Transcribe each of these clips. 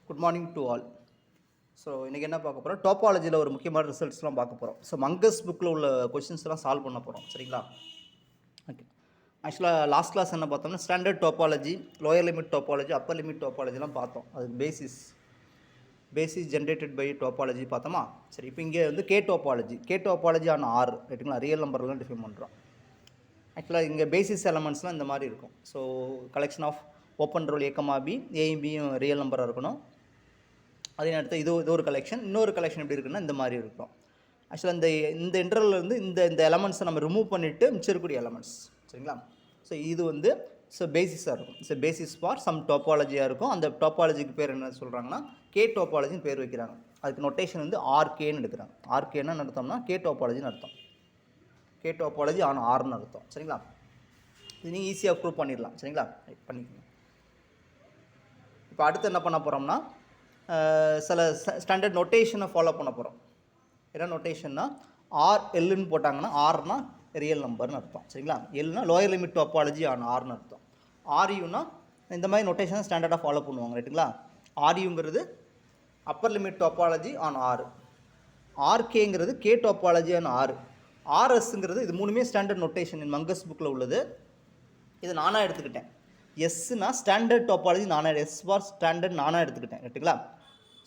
Good morning to all. So இன்றைக்கி என்ன பார்க்க போகிறோம், டோப்பாலஜியில் ஒரு முக்கியமான ரிசல்ட்ஸ்லாம் பார்க்க போகிறோம். ஸோ மங்கஸ் புக்கில் உள்ள கொஷின்ஸ்லாம் சால்வ் பண்ண போகிறோம். சரிங்களா? ஓகே. ஆக்சுவலாக லாஸ்ட் கிளாஸ் என்ன பார்த்தோம்னா standard topology, lower limit topology, upper limit டோப்பாலஜிலாம் பார்த்தோம். அதுக்கு பேசிஸ் ஜென்ரேட்டட் பை டோப்பாலஜி பார்த்தோமா. சரி, இப்போ இங்கே வந்து கே டோப்பாலஜி ஆன் ஆர் ரைட்டுங்களா, ரியல் நம்பர்லாம் டிஃபைன் பண்ணுறோம். ஆக்சுவலாக இங்கே பேசிஸ் எலமெண்ட்ஸ்லாம் இந்த மாதிரி இருக்கும். So collection of open roll ஏக்கமாக ஏயும் பியும் ரியல் நம்பராக இருக்கணும். அதே நேரத்தில் இது ஒரு கலெக்ஷன், இன்னொரு கலெக்ஷன் எப்படி இருக்குன்னா இந்த மாதிரி இருக்கும். ஆக்சுவலாக இந்த இன்டர்வல்லேருந்து இந்த எலமெண்ட்ஸை நம்ம ரிமூவ் பண்ணிவிட்டு மிச்சம் இருக்கக்கூடிய எலமெண்ட்ஸ். சரிங்களா? ஸோ இது வந்து பேசிஸாக இருக்கும். பேசிஸ் ஃபார் சம் டோப்பாலஜியாக இருக்கும். அந்த டோப்பாலஜிக்கு பேர் என்ன சொல்கிறாங்கன்னா கே டோப்பாலஜின்னு பேர் வைக்கிறாங்க. அதுக்கு நொட்டேஷன் வந்து ஆர்கேன்னு எடுக்கிறாங்க. ஆர்கேன்னு அர்த்தம்னா கே டோப்பாலஜின்னு அர்த்தம். கே டோப்பாலஜி ஆன் ஆர்னு அர்த்தம். சரிங்களா? இது நீங்கள் ஈஸியாக ப்ரூவ் பண்ணிடலாம். சரிங்களா? பண்ணிக்கோங்க. இப்போ அடுத்து என்ன பண்ண போகிறோம்னா சில ஸ்டாண்டர்ட் நொட்டேஷனை ஃபாலோ பண்ண போகிறோம். என்ன நொட்டேஷன்னா ஆர் எல்லுன்னு போட்டாங்கன்னா ஆர்னா ரியல் நம்பர்னு அர்த்தம். சரிங்களா? எல்னா லோயர் லிமிட் டோப்பாலஜி ஆன் ஆர்னு அர்த்தம். ஆர்யூனா இந்த மாதிரி நொட்டேஷனை ஸ்டாண்டர்டாக ஃபாலோ பண்ணுவாங்க. ரைட்டுங்களா? ஆர்யூங்கிறது upper limit topology on R, ஆர்கேங்கிறது கே டோப்பாலஜி ஆன் ஆர், ஆர்எஸ்ங்கிறது இது மூணுமே ஸ்டாண்டர்ட் நொட்டேஷன் மங்கஸ் புக்கில் உள்ளது. இது நானாக எடுத்துக்கிட்டேன். எஸ்னா standard topology S for standard நானாக எடுத்துக்கிட்டேன். ரைட்டுங்களா?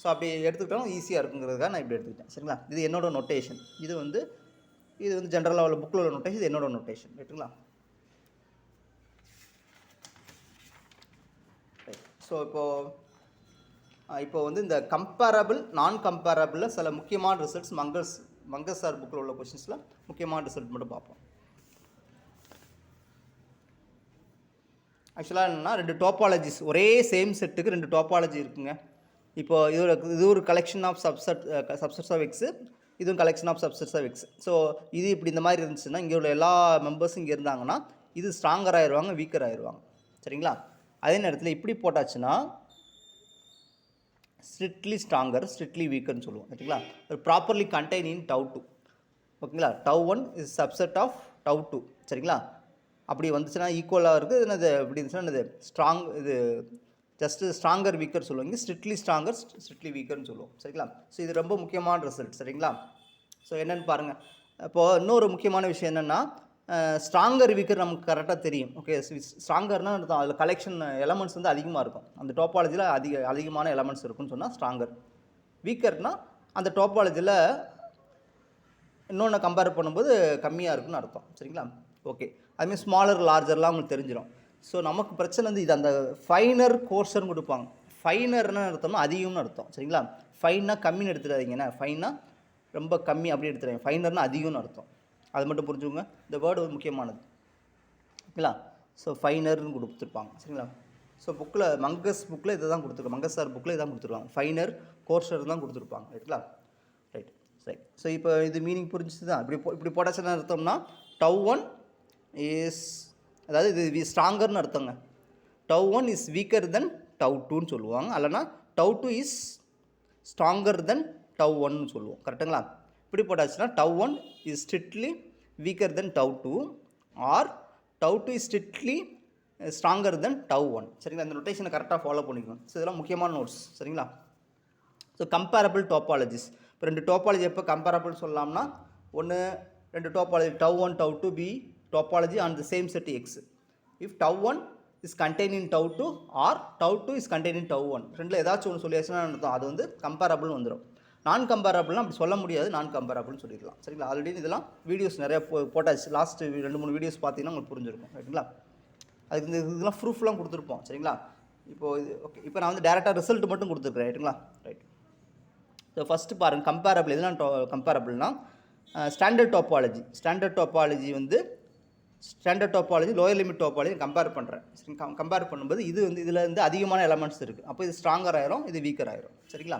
ஸோ அப்படி எடுத்துக்கிட்டாலும் ஈஸியாக இருக்குங்கிறதுக்காக நான் இப்படி எடுத்துக்கிட்டேன். சரிங்களா? இது என்னோடய நொட்டேஷன். இது வந்து ஜென்ரலாக உள்ள புக்கில் உள்ள நொட்டேஷன். இது என்னோடய நொட்டேஷன். ரைட்டுங்களா? ஸோ இப்போ வந்து இந்த கம்பேரபிள் நான் கம்பேரபிளில் சில முக்கியமான ரிசல்ட்ஸ் மங்கஸ் சார் புக்கில் உள்ள கொஷின்ஸில் முக்கியமான ரிசல்ட் மட்டும் பார்ப்போம். ஆக்சுவலாக என்னென்னா ரெண்டு டோப்பாலஜிஸ் ஒரே சேம் செட்டுக்கு ரெண்டு டோப்பாலஜி இருக்குங்க. இப்போ இது ஒரு collection of subsets of X, இதுவும் collection of subsets of X. So இது இப்படி இந்த மாதிரி இருந்துச்சுன்னா இங்கே உள்ள எல்லா மெம்பர்ஸும் இங்கே இருந்தாங்கன்னா இது ஸ்ட்ராங்கர் ஆயிடுவாங்க, வீக்கர் ஆயிடுவாங்க. சரிங்களா? அதே நேரத்தில் இப்படி போட்டாச்சுன்னா ஸ்ட்ரிக்ட்லி ஸ்ட்ராங்கர், ஸ்ட்ரிக்ட்லி வீக்கர்னு சொல்லுவோம். ரைட்டுங்களா? Properly contain in tau 2. ஓகேங்களா? Tau 1 is subset of tau 2. சரிங்களா? அப்படி வந்துச்சுன்னா ஈக்குவலாக இருக்குது. என்னது இப்படி இருந்துச்சுன்னா இது ஸ்ட்ராங், இது ஜஸ்ட்டு ஸ்ட்ராங்கர் வீக்கர் சொல்லுவாங்க. ஸ்ட்ரிக்ட்லி ஸ்ட்ராங்கர், ஸ்ட்ரிக்ட்லி வீக்கர்னு சொல்லுவோம். சரிங்களா? ஸோ இது ரொம்ப முக்கியமான ரிசல்ட். சரிங்களா? ஸோ என்னென்னு பாருங்கள். இப்போது இன்னொரு முக்கியமான விஷயம் என்னென்னா ஸ்ட்ராங்கர் வீக்கர் நமக்கு கரெக்டாக தெரியும். ஓகே, ஸ்ட்ராங்கர்னால் அர்த்தம் அதில் கலெக்ஷன் எலமெண்ட்ஸ் வந்து அதிகமாக இருக்கும். அந்த டோப்பாலஜியில் அதிகமான எலமெண்ட்ஸ் இருக்குன்னு சொன்னால் ஸ்ட்ராங்கர். வீக்கர்னால் அந்த டோப்பாலஜியில் இன்னொன்று கம்பேர் பண்ணும்போது கம்மியாக இருக்குன்னு அர்த்தம். சரிங்களா? ஓகே, அதுமாதிரி ஸ்மாலர் லார்ஜர்லாம் உங்களுக்கு தெரிஞ்சிடும். ஸோ நமக்கு பிரச்சனை வந்து இது அந்த ஃபைனர் கோர்ஸர்னு கொடுப்பாங்க. ஃபைனர்னு அர்த்தம்னா அதிகம்னு அர்த்தம். சரிங்களா? ஃபைன்னா கம்மின்னு எடுத்துடாதீங்கன்னா, ஃபைன்னா ரொம்ப கம்மி அப்படி எடுத்துடாங்க. ஃபைனர்னா அதிகம்னு அர்த்தம். அது மட்டும் புரிஞ்சுக்கோங்க. இந்த வேர்டு ஒரு முக்கியமானது. ஓகேங்களா? ஸோ ஃபைனர்னு கொடுத்துருப்பாங்க. சரிங்களா? ஸோ புக்கில் மங்கஸ் புக்கில் இதை தான் கொடுத்துருக்காங்க. மங்கஸ் சார் புக்கில் இதான் கொடுத்துருவாங்க. ஃபைனர் கோர்ஸர் தான் கொடுத்துருப்பாங்க. ரைட்டுங்களா? ரைட், சரி. ஸோ இப்போ இது மீனிங் புரிஞ்சுச்சு தான். இப்படி போட்டாச்சுன்னா அர்த்தம்னா டவ் 1 இஸ், அதாவது இது ஸ்ட்ராங்கர்னு அர்த்தங்க. Tau 1 is weaker than tau 2ன்னு சொல்லுவாங்க. அல்லனா tau 2 is stronger than tau 1ன்னு சொல்லுவோம். கரெக்டுங்களா? இப்படி போட்டாச்சுன்னா tau 1 is strictly weaker than tau 2 or tau 2 is strictly stronger than tau 1. சரிங்களா? இந்த நோட்டேஷனை கரெக்டாக ஃபாலோ பண்ணிக்கணும். ஸோ இதெல்லாம் முக்கியமான நோட்ஸ். சரிங்களா? So comparable topologies. இப்போ ரெண்டு டோப்பாலஜி எப்போ கம்பேரபிள் சொல்லலாம்னா, ஒன்று ரெண்டு topology tau 1 tau 2 be topology on the same set X. If tau 1 is contained in tau 2 or tau 2 is contained in tau 1. ரெண்டில் ஏதாச்சும் ஒன்று சொல்லியாச்சுன்னா அது வந்து கம்பேரபிள் வந்துடும். நான் கம்பேரபிள்லாம் அப்படி சொல்ல முடியாது, நான் கம்பேரபிள்னு சொல்லிடலாம். சரிங்களா? ஆல்ரெடி இதெல்லாம் வீடியோஸ் நிறையா போட்டாச்சு. லாஸ்ட் 2-3 வீடியோஸ் பார்த்தீங்கன்னா உங்களுக்கு புரிஞ்சிருக்கும். ரைட்டுங்களா? அதுக்கு இதெல்லாம் ப்ரூஃப்லாம் கொடுத்துருப்போம். சரிங்களா? இப்போது இது ஓகே. இப்போ நான் வந்து டேரெக்டாக ரிசல்ட் மட்டும் கொடுத்துருக்கேன். ரைட்டுங்களா? ரைட். ஸோ ஃபஸ்ட்டு பாருங்கள், கம்பேரபிள் எதுனா கம்பேரபிள்னா ஸ்டாண்டர்ட் டோப்பாலஜி வந்து standard topology lower limit topology compare பண்ணுறேன். கம்பேர் பண்ணும்போது இது வந்து இதில் வந்து அதிகமான எலமெண்ட்ஸ் இருக்குது. அப்போ இது ஸ்ட்ராங்கர் ஆயிரும், இது வீக்கர் ஆயிரும். சரிங்களா?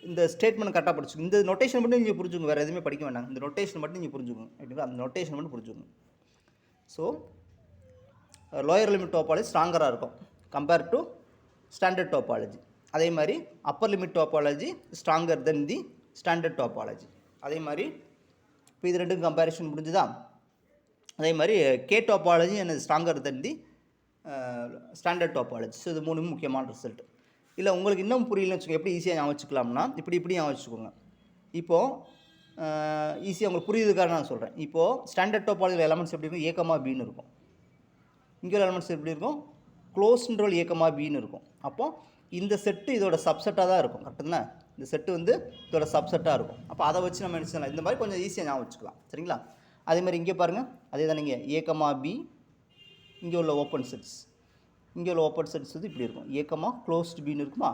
இந்த ஸ்டேட்மெண்ட் கரெக்டாக படிச்சுக்கோங்க. இந்த நோட்டேஷன் மட்டும் நீங்கள் புரிஞ்சுக்கோங்க, வேறு எதுவுமே படிக்க வேண்டாம். இந்த நோட்டேஷன் மட்டும் நீங்கள் புரிஞ்சுக்கோங்க. ரைட்டுங்களா? அந்த நோட்டேஷன் மட்டும் புரிஞ்சுக்கோங்க. ஸோ லோயர் லிமிட் டோப்பாலஜி ஸ்ட்ராங்கராக இருக்கும் கம்பேர் டு ஸ்டாண்டர்ட் டோப்பாலஜி. அதே மாதிரி Appar limit topology stronger then the standard topology. அதே மாதிரி இப்போ இது ரெண்டும் கம்பேரிஷன் முடிஞ்சுதான். அதே மாதிரி K topology and stronger then the standard topology. So இது மூணு முக்கியமான ரிசல்ட். இல்லை உங்களுக்கு இன்னும் புரியலன்னு வச்சுக்கோங்க, எப்படி ஈஸியாக ஞாபகம் வச்சுக்கலாம்னா இப்படி ஞாபகம் வச்சுக்கோங்க. இப்போது ஈஸியாக உங்களுக்கு புரியுதுக்காக நான் சொல்கிறேன். இப்போது ஸ்டாண்டர்ட் டோபாலஜியில் எலமெண்ட்ஸ் எப்படி இருக்கும், ஏக்கமா பின்னு இருக்கும். இங்கே எலமெண்ட்ஸ் எப்படி இருக்கும், க்ளோஸ்ன்ற ஏக்கமா பின்னு இருக்கும். அப்போது இந்த செட்டு இதோட சப்செட்டாக தான் இருக்கும். கரெக்டுங்களா? இந்த செட்டு வந்து இதோட சப்செட்டாக இருக்கும். அப்போ அதை வச்சு நம்ம என்ன செய்யலாம், இந்த மாதிரி கொஞ்சம் ஈஸியாக ஞாபகம் வச்சுக்கலாம். சரிங்களா? அதேமாதிரி இங்கே பாருங்கள், அதே தான் நீங்கள் ஏக்கமா பி, இங்கே உள்ள ஓப்பன் செட்ஸ், இங்கே உள்ள ஓப்பன் செட்ஸ் வந்து இப்படி இருக்கும், ஏக்கமா க்ளோஸ்டு பின்னு இருக்குமா.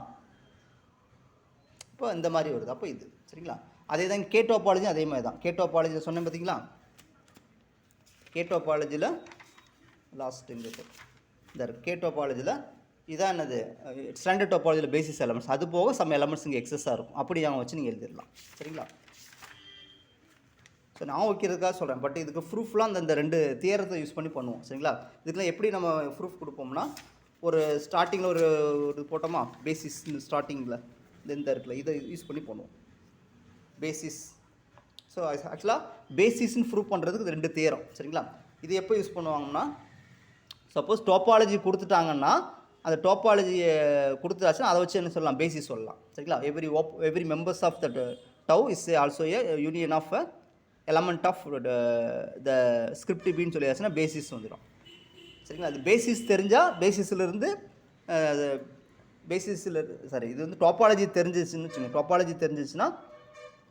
இப்போ இந்த மாதிரி வருது. அப்போ இது சரிங்களா? அதே தான் கே டோபாலஜி அதே மாதிரி தான். கே டோபாலஜியில் சொன்னேன் பார்த்தீங்களா, கே டோபாலஜியில் லாஸ்ட் இங்கே இந்த கே டோபாலஜியில் இதான் என்னது, ஸ்டாண்டர்ட் டோபாலஜியில் பேசிஸ் எலமெண்ட்ஸ், அது போக சம் எலமெண்ட்ஸ் இங்கே எக்ஸஸாக இருக்கும். அப்படி அவங்க வச்சு நீங்கள் எழுதிடலாம். சரிங்களா? ஸோ நான் வைக்கிறதுக்காக சொல்கிறேன். பட் இதுக்கு ப்ரூஃப்லாம் அந்த 2 தியரத்தை யூஸ் பண்ணி பண்ணுவோம். சரிங்களா? இதுக்கெலாம் எப்படி நம்ம ப்ரூஃப் கொடுப்போம்னா, ஒரு ஸ்டார்டிங்கில் ஒரு போட்டோமா பேசிஸ், ஸ்டார்டிங்கில் இந்த இருக்குல்ல, இதை யூஸ் பண்ணி பண்ணுவோம் பேசிஸ். ஸோ ஆக்சுவலாக பேசிஸ்ன்னு ப்ரூவ் பண்ணுறதுக்கு இது 2 தியரம். சரிங்களா? இது எப்போ யூஸ் பண்ணுவாங்கன்னா, சப்போஸ் டோபாலஜி கொடுத்துட்டாங்கன்னா, அந்த டோபாலஜியை கொடுத்தாச்சுன்னா அதை வச்சு என்ன சொல்லலாம், பேசிஸ் சொல்லலாம். சரிங்களா? Every members of the tau is also a union of element of the script பின்னு சொல்லியாச்சுன்னா பேசிஸ் வந்துடும். சரிங்களா? அது பேசிஸ் தெரிஞ்சால் பேசிஸ்லேருந்து இது வந்து டோபாலஜி தெரிஞ்சிச்சுன்னு வச்சுக்கோங்க. டோபாலஜி தெரிஞ்சிச்சுன்னா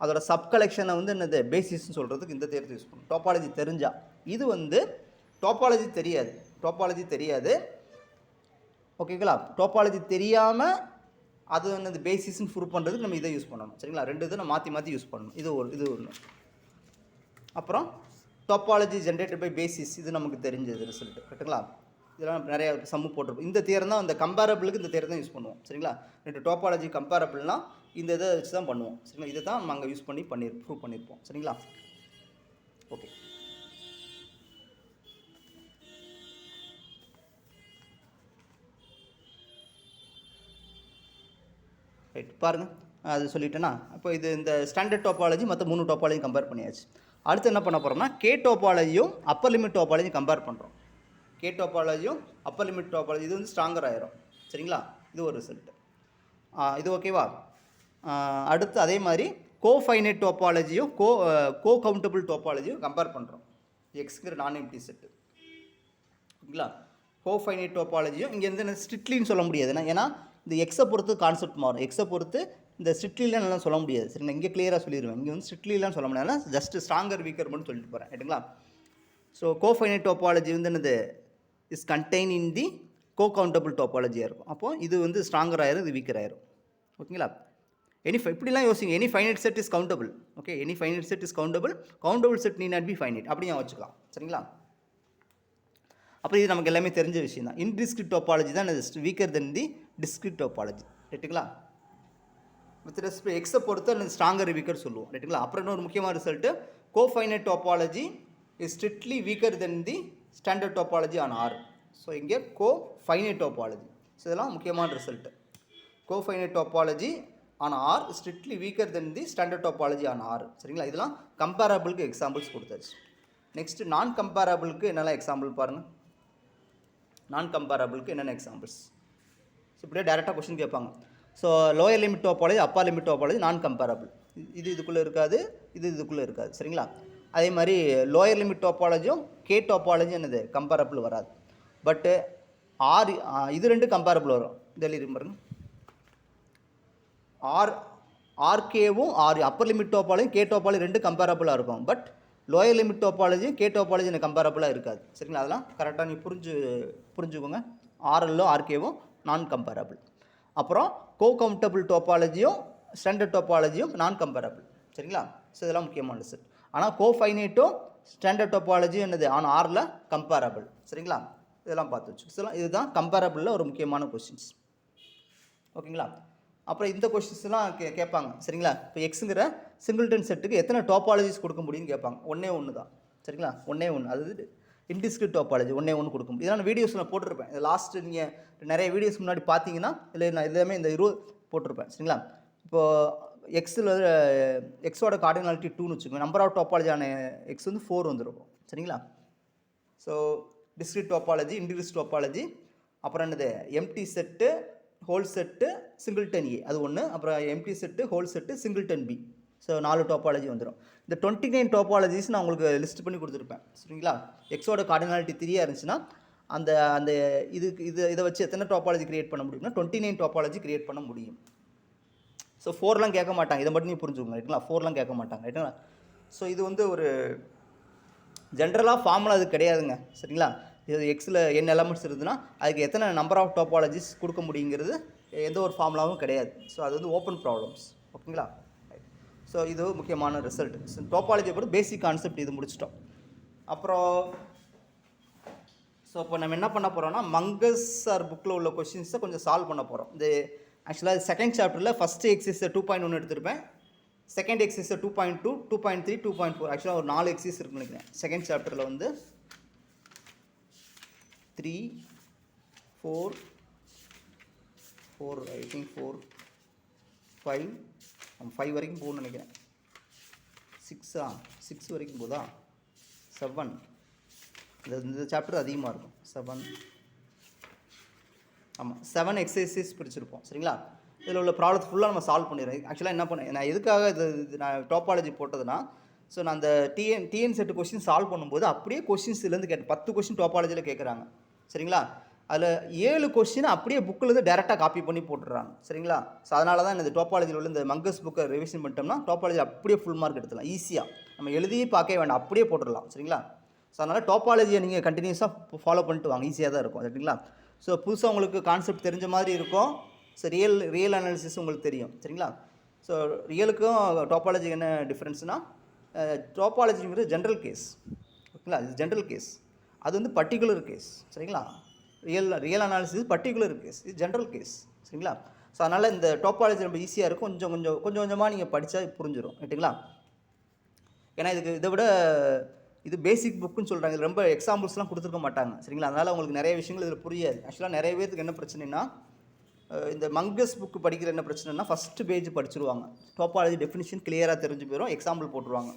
அதோட சப் கலெக்ஷனை வந்து என்னது பேசிஸ்ன்னு சொல்கிறதுக்கு இந்த தேர்த்து யூஸ் பண்ணும். டோபாலஜி தெரிஞ்சால். இது வந்து டோபாலஜி தெரியாது. ஓகேங்களா? டோபாலஜி தெரியாமல் அது என்னது பேசிஸ்ன்னு ப்ரூவ் பண்ணுறதுக்கு நம்ம இதை யூஸ் பண்ணணும். சரிங்களா? 2 இதை நம்ம மாற்றி யூஸ் பண்ணணும். இது ஒன்று. அப்புறம் டோபாலஜி ஜென்ரேட்டட் பை பேசிஸ், இது நமக்கு தெரிஞ்சது ரிசல்ட். கரெக்டுங்களா? இதெல்லாம் நிறைய சம்மு போட்டிருப்போம். இந்த தியரம் தான், இந்த கம்பேரபிளுக்கு இந்த தியரம் தான் யூஸ் பண்ணுவோம். சரிங்களா? 2 டோபாலஜி கம்பேரபிள்னா இந்த இதை வச்சு தான் பண்ணுவோம். சரிங்களா? இதை தான் நம்ம அங்கே யூஸ் பண்ணி ப்ரூவ் பண்ணியிருப்போம். சரிங்களா? ஓகே. ரைட், பாருங்கள், அது சொல்லிட்டேன்னா. அப்போ இது இந்த ஸ்டாண்டர்ட் டோபாலஜி மற்ற 3 டோபாலஜி கம்பேர் பண்ணியாச்சு. அடுத்து என்ன பண்ண போகிறோம்னா, கே டோபாலஜியும் அப்பர் லிமிட் டோபாலஜியும் கம்பேர் பண்ணுறோம். கே டோபாலஜியும் அப்பர் லிமிட் டோபாலஜி இது வந்து ஸ்ட்ராங்கர் ஆயிரும். சரிங்களா? இது ஒரு ரிசல்ட்டு. இது ஓகேவா? அடுத்து அதே மாதிரி கோஃபைனைட் டோபாலஜியும் கோ கவுண்டபிள் டோபாலஜியும் கம்பேர் பண்ணுறோம். எக்ஸ்ங்கிற நான் எம்டி செட்டு. ஓகேங்களா? கோஃபைனைட் டோபாலஜியும் இங்கே வந்து ஸ்ட்ரிக்ட்லின்னு சொல்ல முடியாது. ஏன்னா இந்த எக்ஸை பொறுத்து கான்செப்ட் மாறும். எக்ஸை பொறுத்து இந்த ஸ்ட்ரிக்ட்லிலாம் நல்லா சொல்ல முடியாது. சரிங்களா? இங்கே கிளியராக சொல்லிடுவேன். இங்கே வந்து ஸ்ட்ரிக்ட்லிலாம் சொல்ல முடியாது. ஜஸ்ட் ஸ்ட்ராங்கர் வீக்கர் மட்டும் சொல்லிட்டு போகிறேன். ரைட்டுங்களா? ஸோ கோஃபைனைட் டோபாலஜி வந்து என்னது is contain in the co countable டோபாலஜியாக இருக்கும். அப்போது இது வந்து ஸ்ட்ராங்கர் ஆயிரும், இது வீக்கர் ஆயிரும். ஓகேங்களா? இப்படிலாம் யோசிங்க. Any finite set is countable. Okay, any finite set is countable set need not be finite. அப்படி நான் வச்சுக்கலாம். சரிங்களா? அப்புறம் இது நமக்கு எல்லாமே தெரிஞ்ச விஷயம் தான். இன்டிஸ்கிரிட் டோபாலஜி தான் weaker than the discrete topology. ரைட்டுங்களா? வித் ரெஸ்பெக்ட் எக்ஸை பொறுத்து ஸ்ட்ராங்கர் வீக்கர் சொல்லுவோம். ரைட்டுங்களா? அப்புறம் இன்னொரு முக்கியமான result, cofinite topology is strictly weaker than the standard topology on R. So இங்கே கோஃபைனைட் டோபாலஜி. ஸோ இதெல்லாம் முக்கியமான result. Cofinite topology on R strictly weaker than the standard topology on R. சரிங்களா? இதெல்லாம் கம்பேரபிளுக்கு எக்ஸாம்பிள்ஸ் கொடுத்தாச்சு. நெக்ஸ்ட்டு நான் கம்பேரபிளுக்கு என்னெல்லாம் example பாருங்கள். நான் கம்பேரபிளுக்கு என்னென்ன எக்ஸாம்பிள்ஸ்? ஸோ இப்படியே டேரெக்டாக கொஸ்டின் கேட்பாங்க. So lower limit topology, upper limit topology நான் கம்பேரபிள். இதுக்குள்ளே இருக்காது, இதுக்குள்ளே இருக்காது. சரிங்களா? அதே மாதிரி லோயர் லிமிட் டோபாலஜியும் கே டோபாலஜியும் என்னது கம்பேரபிள் வராது. பட்டு இது 2 கம்பேரபிள் வரும். இதெல்லாம் பாருங்க, ஆர்கேவும் அப்பர் லிமிட் டோபாலஜியும் கே டோபாலஜி 2 கம்பேரபிளாக இருக்கும். பட் லோயர் லிமிட் டோபாலஜியும் கே டோபாலஜி எனக்கு கம்பேரபிளாக இருக்காது. சரிங்களா? அதெல்லாம் கரெக்டாக நீ புரிஞ்சுக்கோங்க. ஆர்எல்லும் ஆர்கேவும் நான் கம்பேரபிள். அப்புறம் கோ கவுண்டபிள் டோபாலஜியும் ஸ்டாண்டர்ட் டோபாலஜியும் நான் கம்பேரபிள். சரிங்களா? ஸோ இதெல்லாம் முக்கியமான ரிசல்ட். ஆனால் கோஃபைனைட்டும் ஸ்டாண்டர்ட் டோபாலஜியும் என்னது ஆன் ஆரில் கம்பேரபிள். சரிங்களா? இதெல்லாம் பார்த்து வச்சு இதுதான் கம்பேரபிளில் ஒரு முக்கியமான கொஸ்டின்ஸ். ஓகேங்களா? அப்புறம் இந்த கொஸ்டின்ஸ்லாம் கேட்பாங்க. சரிங்களா? இப்போ எக்ஸுங்கிற சிங்கிள்டன் செட்டுக்கு எத்தனை டோபாலஜிஸ் கொடுக்க முடியும்னு கேட்பாங்க. ஒன்று தான். சரிங்களா? ஒன்று. அது இன்டிஸ்கிரிட் டோபாலஜி 1 கொடுக்க முடியும். இதெல்லாம் வீடியோஸ் நான் போட்டிருப்பேன். இது லாஸ்ட்டு நீங்கள் நிறைய வீடியோஸ் முன்னாடி பார்த்தீங்கன்னா இல்லை நான் எல்லாமே இந்த 20 போட்டிருப்பேன். சரிங்களா? இப்போது எக்ஸோட கார்டினாலிட்டி 2ன்னு வச்சுக்கோங்க. நம்பர் ஆஃப் டோபாலஜியான எக்ஸ் வந்து 4 வந்துருக்கும். சரிங்களா? So discrete topology, indiscrete topology, அப்புறம் என்னது empty set, whole set singleton A அது ஒன்று, அப்புறம் empty set whole set singleton B. So 4 topology வந்துடும். இந்த 29 டோபாலஜிஸ் நான் உங்களுக்கு லிஸ்ட் பண்ணி கொடுத்துருப்பேன் சரிங்களா. எக்ஸோட கார்டினாலிட்டி 3 இருந்துச்சுன்னா அந்த அந்த இதை வச்சு எத்தனை டோபாலஜி கிரியேட் பண்ண முடியும்னா 29 டோபாலஜி கிரியேட் பண்ண முடியும். ஸோ 4லாம் கேட்க மாட்டாங்க, இதை மட்டும் நீ புரிஞ்சுக்கோங்க ரைட்டுங்களா. 4லாம் கேட்க மாட்டாங்க ரைட்டுங்களா. ஸோ இது வந்து ஒரு ஜென்ரலாக ஃபார்முலா அது கிடையாதுங்க சரிங்களா. இது எக்ஸில் n எலமெண்ட்ஸ் இருந்துன்னா அதுக்கு எத்தனை நம்பர் ஆஃப் டோபாலஜிஸ் கொடுக்க முடியுங்கிறது எந்த ஒரு ஃபார்முலாவும் கிடையாது. ஸோ அது வந்து ஓப்பன் ப்ராப்ளம்ஸ் ஓகேங்களா. ஸோ இது முக்கியமான ரிசல்ட். டோபாலஜியை பொறுத்து பேசிக் கான்செப்ட் இது முடிச்சிட்டோம். அப்புறம் ஸோ இப்போ நம்ம என்ன பண்ண போகிறோம்னா மங்கஸ் சார் புக்கில் உள்ள கொஷின்ஸை கொஞ்சம் சால்வ் பண்ண போகிறோம். இந்த ஆக்சுவலாக செகண்ட் சாப்டரில் ஃபஸ்ட்டு எக்ஸசைஸை 2.1 எடுத்திருப்பேன், செகண்ட் எக்ஸசைஸை 2.2, 2.3, 2.4 ஆக்சுவலாக ஒரு 4 எக்ஸசைஸ் இருக்குன்னு நினைக்கிறேன். செகண்ட் சாப்டரில் வந்து 3, 4 ஐ திங்க் 4, 5 வரைக்கும் போகணும்னு நினைக்கிறேன். 6 வரைக்கும் போதா 7 இந்த சாப்டர் அதிகமாக இருக்கும். 7 ஆமாம் 7 எக்ஸசைஸ் பிடிச்சிருப்போம் சரிங்களா. இதில் உள்ள ப்ராப்ளத்தை ஃபுல்லாக நம்ம சால்வ் பண்ணிடுறேன். ஆக்சுவலாக என்ன பண்ணேன் நான் எதுக்காக இது நான் டோபாலஜி போட்டதுன்னா, ஸோ நான் அந்த டிஎன் செட்டு கொஸ்டின் சால்வ் பண்ணும்போது அப்படியே கொஸ்டின்ஸ் இதுலேருந்து கேட்டேன். 10 கொஸ்டின் டோபாலஜியில் கேட்குறாங்க சரிங்களா. அதில் 7 கொஸ்டின் அப்படியே புக்கிலேருந்து டேரெக்டாக காப்பி பண்ணி போட்டுடுறாங்க சரிங்களா. ஸோ அதனால தான் இந்த டோபாலஜியில் உள்ள இந்த மங்கஸ் புக்கை ரிவிஷன் பண்ணிட்டோம்னா டோபாலஜி அப்படியே ஃபுல் மார்க் எடுத்துடலாம் ஈஸியாக. நம்ம எழுதியே பார்க்கவே வேண்டாம், அப்படியே போட்டுடலாம் சரிங்களா. ஸோ அதனால் டோபாலஜியை நீங்கள் கண்டினியூஸாக ஃபாலோ பண்ணிட்டு வாங்க, ஈஸியாக தான் இருக்கும் சரிங்களா. ஸோ புதுசாக உங்களுக்கு கான்செப்ட் தெரிஞ்ச மாதிரி இருக்கும். ஸோ ரியல் அனாலிசிஸ் உங்களுக்கு தெரியும் சரிங்களா. ஸோ ரியலுக்கும் டோபாலஜி என்ன டிஃப்ரென்ஸ்னால், டோபாலஜிங்கிறது ஜென்ரல் கேஸ் ஓகேங்களா. இது ஜென்ரல் கேஸ், அது வந்து பர்டிகுலர் கேஸ் சரிங்களா. ரியல் அனாலிசிஸ் பர்டிகுலர் கேஸ், இது ஜென்ரல் கேஸ் சரிங்களா. ஸோ அதனால் இந்த டோபாலஜி ரொம்ப ஈஸியாக இருக்கும். கொஞ்சம் கொஞ்சமாக நீங்கள் படித்தா புரிஞ்சிடும் ரைட்டுங்களா. ஏன்னா இதை விட இது பேசிக் புக்குன்னு சொல்கிறாங்க, இது ரொம்ப எக்ஸாம்பிள்ஸ்லாம் கொடுத்துருக்க மாட்டாங்க சரிங்களா. அதனால் உங்களுக்கு நிறைய விஷயங்கள் இதில் புரியாது. ஆக்சுவலாக நிறைய பேருக்கு என்ன பிரச்சனைனா, இந்த மங்கஸ் புக்கு படிக்கிற என்ன பிரச்சனைனா ஃபஸ்ட்டு பேஜ் படிச்சுருவாங்க, டோபாலஜி டெஃபினிஷன் கிளியராக தெரிஞ்சு போயிடும், எக்ஸாம்பிள் போட்டுருவாங்க.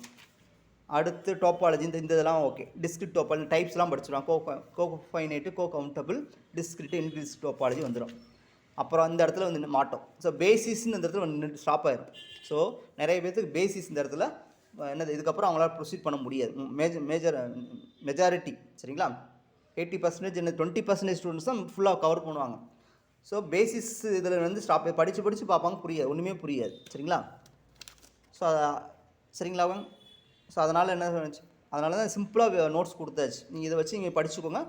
அடுத்து டோபாலஜி இந்த இதெல்லாம் ஓகே, டிஸ்கிரிட் டோபாலஜி டைப்ஸ்லாம் படிச்சுருவாங்க, cofinite, countable, discrete, increase topology வந்துடும். அப்புறம் இந்த இடத்துல வந்து மாட்டோம். ஸோ பேசிஸ்ன்னு இந்த இடத்துல வந்து ஸ்டாப் ஆயிடும். ஸோ நிறைய பேருக்கு பேசிஸ் இந்த இடத்துல என்னது, இதுக்கப்புறம் அவங்களால ப்ரொசீட் பண்ண முடியாது. மெஜாரிட்டி சரிங்களா. 80% என்ன 20% ஸ்டூடெண்ட்ஸ் தான் ஃபுல்லாக கவர் பண்ணுவாங்க. ஸோ பேசிஸ் இதில் வந்து ஸ்டாப் படித்து பார்ப்பாங்க, புரியாது, ஒன்றுமே புரியாது சரிங்களா. ஸோ சரிங்களா. ஸோ அதனால் என்ன அதனால தான் சிம்பிளாக நோட்ஸ் கொடுத்தாச்சு. நீங்கள் இதை வச்சு நீங்கள் படிச்சுக்கோங்க.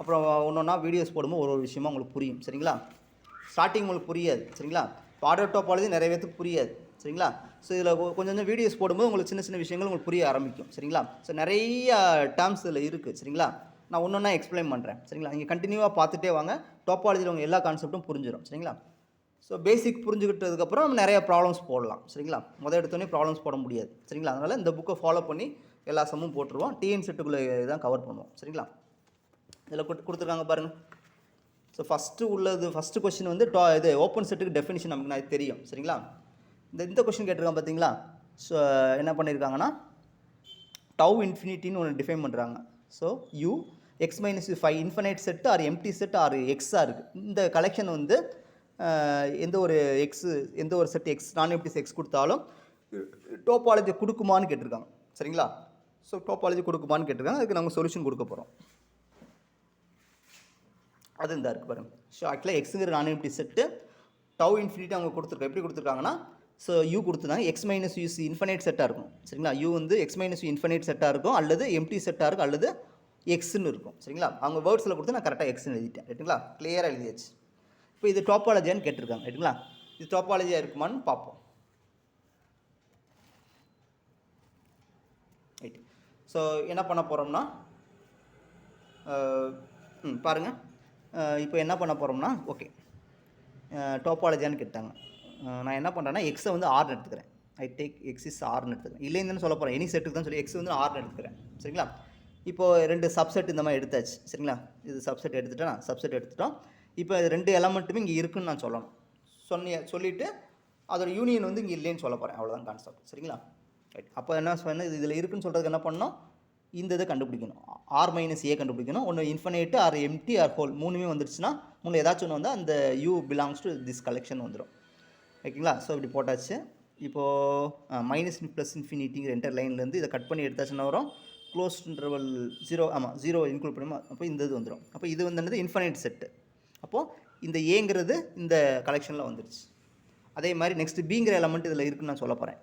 அப்புறம் ஒன்றா வீடியோஸ் போடும்போது ஒரு விஷயமா உங்களுக்கு புரியும் சரிங்களா. ஸ்டார்டிங் உங்களுக்கு புரியாது சரிங்களா. ஆர்டர் டோபாலஜி நிறைய பேருக்கு புரியாது சரிங்களா. ஸோ இதில் கொஞ்சம் வீடியோஸ் போடும்போது உங்களுக்கு சின்ன விஷயங்கள் உங்களுக்கு புரிய ஆரம்பிக்கும் சரிங்களா. ஸோ நிறைய டேர்ம்ஸ் இதில் இருக்குது சரிங்களா. நான் ஒன்றா எக்ஸ்பிளைன் பண்ணுறேன் சரிங்களா. நீங்கள் கண்டினியூவாக பார்த்துட்டே வாங்க, டோபாலஜியில் உங்கள் எல்லா கான்செப்ட்டும் புரிஞ்சிடும் சரிங்களா. ஸோ பேசிக் புரிஞ்சுக்கிட்டதுக்கப்புறம் நம்ம நிறைய ப்ராப்ளம்ஸ் போடலாம் சரிங்களா. எடுத்தோடனே ப்ராப்ளம்ஸ் போட முடியாது சரிங்களா. அதனால் இந்த புக்கை ஃபாலோ பண்ணி எல்லா சம்மும் போட்டுருவோம். டிஎன் செட்டுக்குள்ளே தான் கவர் பண்ணுவோம் சரிங்களா. இதில் கொடுத்துருக்காங்க பாருங்கள். ஸோ ஃபஸ்ட்டு கொஸ்டின் வந்து இது ஓப்பன் செட்டுக்கு டெஃபினிஷன் நமக்கு நான் தெரியும் சரிங்களா. இந்த கொஸ்டின் கேட்டிருக்காங்க பார்த்தீங்களா. ஸோ என்ன பண்ணியிருக்காங்கன்னா டவு இன்ஃபினிட்டின்னு ஒன்று டிஃபைன் பண்ணுறாங்க. So U X minus U 5 infinite set or empty set or எக்ஸாக இருக்குது. இந்த கலெக்ஷன் வந்து எந்த ஒரு set X non empty X கொடுத்தாலும் டோபாலஜி கொடுக்குமான்னு கேட்டிருக்காங்க சரிங்களா. ஸோ டோபாலஜி கொடுக்குமான்னு கேட்டிருக்காங்க, அதுக்கு நாங்கள் சொல்யூஷன் கொடுக்க போகிறோம். அது இந்த இருக்குது பாருங்கள். ஸோ ஆக்சுவலாக எக்ஸுங்கிற நான் எம்டி செட்டு டவு இன்ஃபினிட்டி அவங்க கொடுத்துருக்காங்க. எப்படி கொடுத்துருக்காங்கன்னா, ஸோ யூ கொடுத்துருந்தாங்க எக்ஸ் மைனஸ் யூ இன்ஃபினைட் செட்டாக இருக்கும் சரிங்களா. யூ வந்து எக்ஸ் மைனஸ் யூ இன்ஃபினைட் செட்டாக இருக்கும், அல்லது எம்டி செட்டாக இருக்கும், அல்லது எக்ஸ்ன்னு இருக்கும் சரிங்களா. அவங்க வேர்ட்ஸில் கொடுத்து நான் கரெக்டாக எக்ஸ்ன்னு எழுதிட்டேன் ரைட்டுங்களா. கிளியராக எழுதியாச்சு. இப்போ இது டோபாலஜியான்னு கேட்டிருக்காங்க ரைட்டுங்களா. இது டோபாலஜியாக இருக்குமான்னு பார்ப்போம் ரைட். ஸோ என்ன பண்ண போகிறோம்னா பாருங்கள். இப்போ என்ன பண்ண போகிறோம்னா ஓகே, டோபாலஜியான்னு கேட்டாங்க. நான் என்ன பண்ணுறேன்னா எக்ஸை வந்து ஆர்னு எடுத்துக்கிறேன். ஐ டேக் எக்ஸ் இஸ் ஆர்னு எடுத்துக்கிறேன். இல்லைன்னு சொல்ல போகிறேன், எனி செட்டுக்கு தான் சொல்லி எக்ஸ் வந்து ஆர்னு எடுத்துக்கிறேன் சரிங்களா. இப்போது 2 சப்செட் இந்த மாதிரி எடுத்தாச்சு சரிங்களா. இது சப்செட் எடுத்துட்டோம். இப்போ 2 எலமெண்ட்டுமே இங்கே இருக்குதுன்னு நான் சொல்லணும். சொல்லிவிட்டு அதோட யூனியன் வந்து இங்கே இல்லைன்னு சொல்ல போகிறேன், அவ்வளோதான் கான்செப்ட் சரிங்களா. ரைட். அப்போ என்ன சொன்ன இதில் இருக்குன்னு சொல்கிறதுக்கு என்ன பண்ணணும், இந்த இதை கண்டுபிடிக்கணும். ஆர் மைனஸ் ஏ கண்டுபிடிக்கணும். ஒன்று இன்ஃபினைட்டு ஆர் எம்டி ஆர் ஹோல் மூணுமே வந்துருச்சுன்னா மூணு ஏதாச்சும் ஒன்று வந்தால் அந்த you belongs to this collection வந்துடும். ஓகேங்களா? ஸோ இப்படி போட்டாச்சு. இப்போது மைனஸ் ப்ளஸ் இன்ஃபினிட்டிங்கிற என்டர் லைன்லேருந்து இதை கட் பண்ணி எடுத்தாச்சுன்னா வரும் க்ளோஸ் இன்டர்வல் 0. ஆமாம், 0 இன்க்ளூட் பண்ணுமா, அப்போ இந்த இது வந்துடும். அப்போ இது வந்து இன்ஃபைனைட் செட்டு. அப்போது இந்த ஏங்கிறது இந்த கலெக்ஷனில் வந்துடுச்சு. அதே மாதிரி நெக்ஸ்ட் பிங்கிற எலமெண்ட் இதில் இருக்குன்னு நான் சொல்ல போகிறேன்.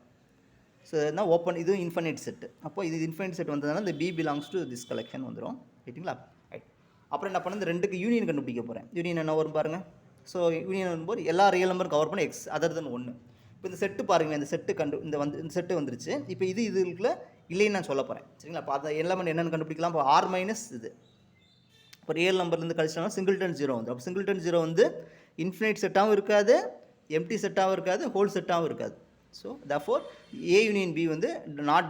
ஸோ இதுனா ஓப்பன், இதுவும் இன்ஃபைனைட் செட்டு. அப்போ இது இன்ஃபைனைட் செட் வந்ததுனால இந்த B belongs to this collection வந்துடும். ரைட்டுங்களா? ரைட். அப்புறம் என்ன பண்ண, இந்த ரெண்டுக்கு யூனியன் கண்டுபிடிக்க போகிறேன். யூனியன் என்ன வரும் பாருங்கள். ஸோ யூனியன் வரும்போது எல்லா ரியல் நம்பரும் கவர் பண்ண எக்ஸ் அதர் தென் 1. இப்போ இந்த செட்டு பாருங்கள், இந்த செட்டு இந்த செட்டு வந்துருச்சு. இப்போ இதுக்குள்ள இல்லைன்னு நான் சொல்ல போகிறேன். சரிங்களா? அப்போ அந்த எலமெண்ட் என்னென்னு கண்டுபிடிக்கலாம். இப்போ ஆர் மைனஸ் இது இப்போ ரியல் நம்பர்லேருந்து கழிச்சோம்னா சிங்கிள்டன் 0 வந்துடும். அப்போ சிங்கிள்டன் 0 வந்து இன்ஃபினைட் செட்டாகவும் இருக்காது, எம்டி செட்டாகவும் இருக்காது, ஹோல் செட்டாகவும் இருக்காது. So therefore A union B வந்து not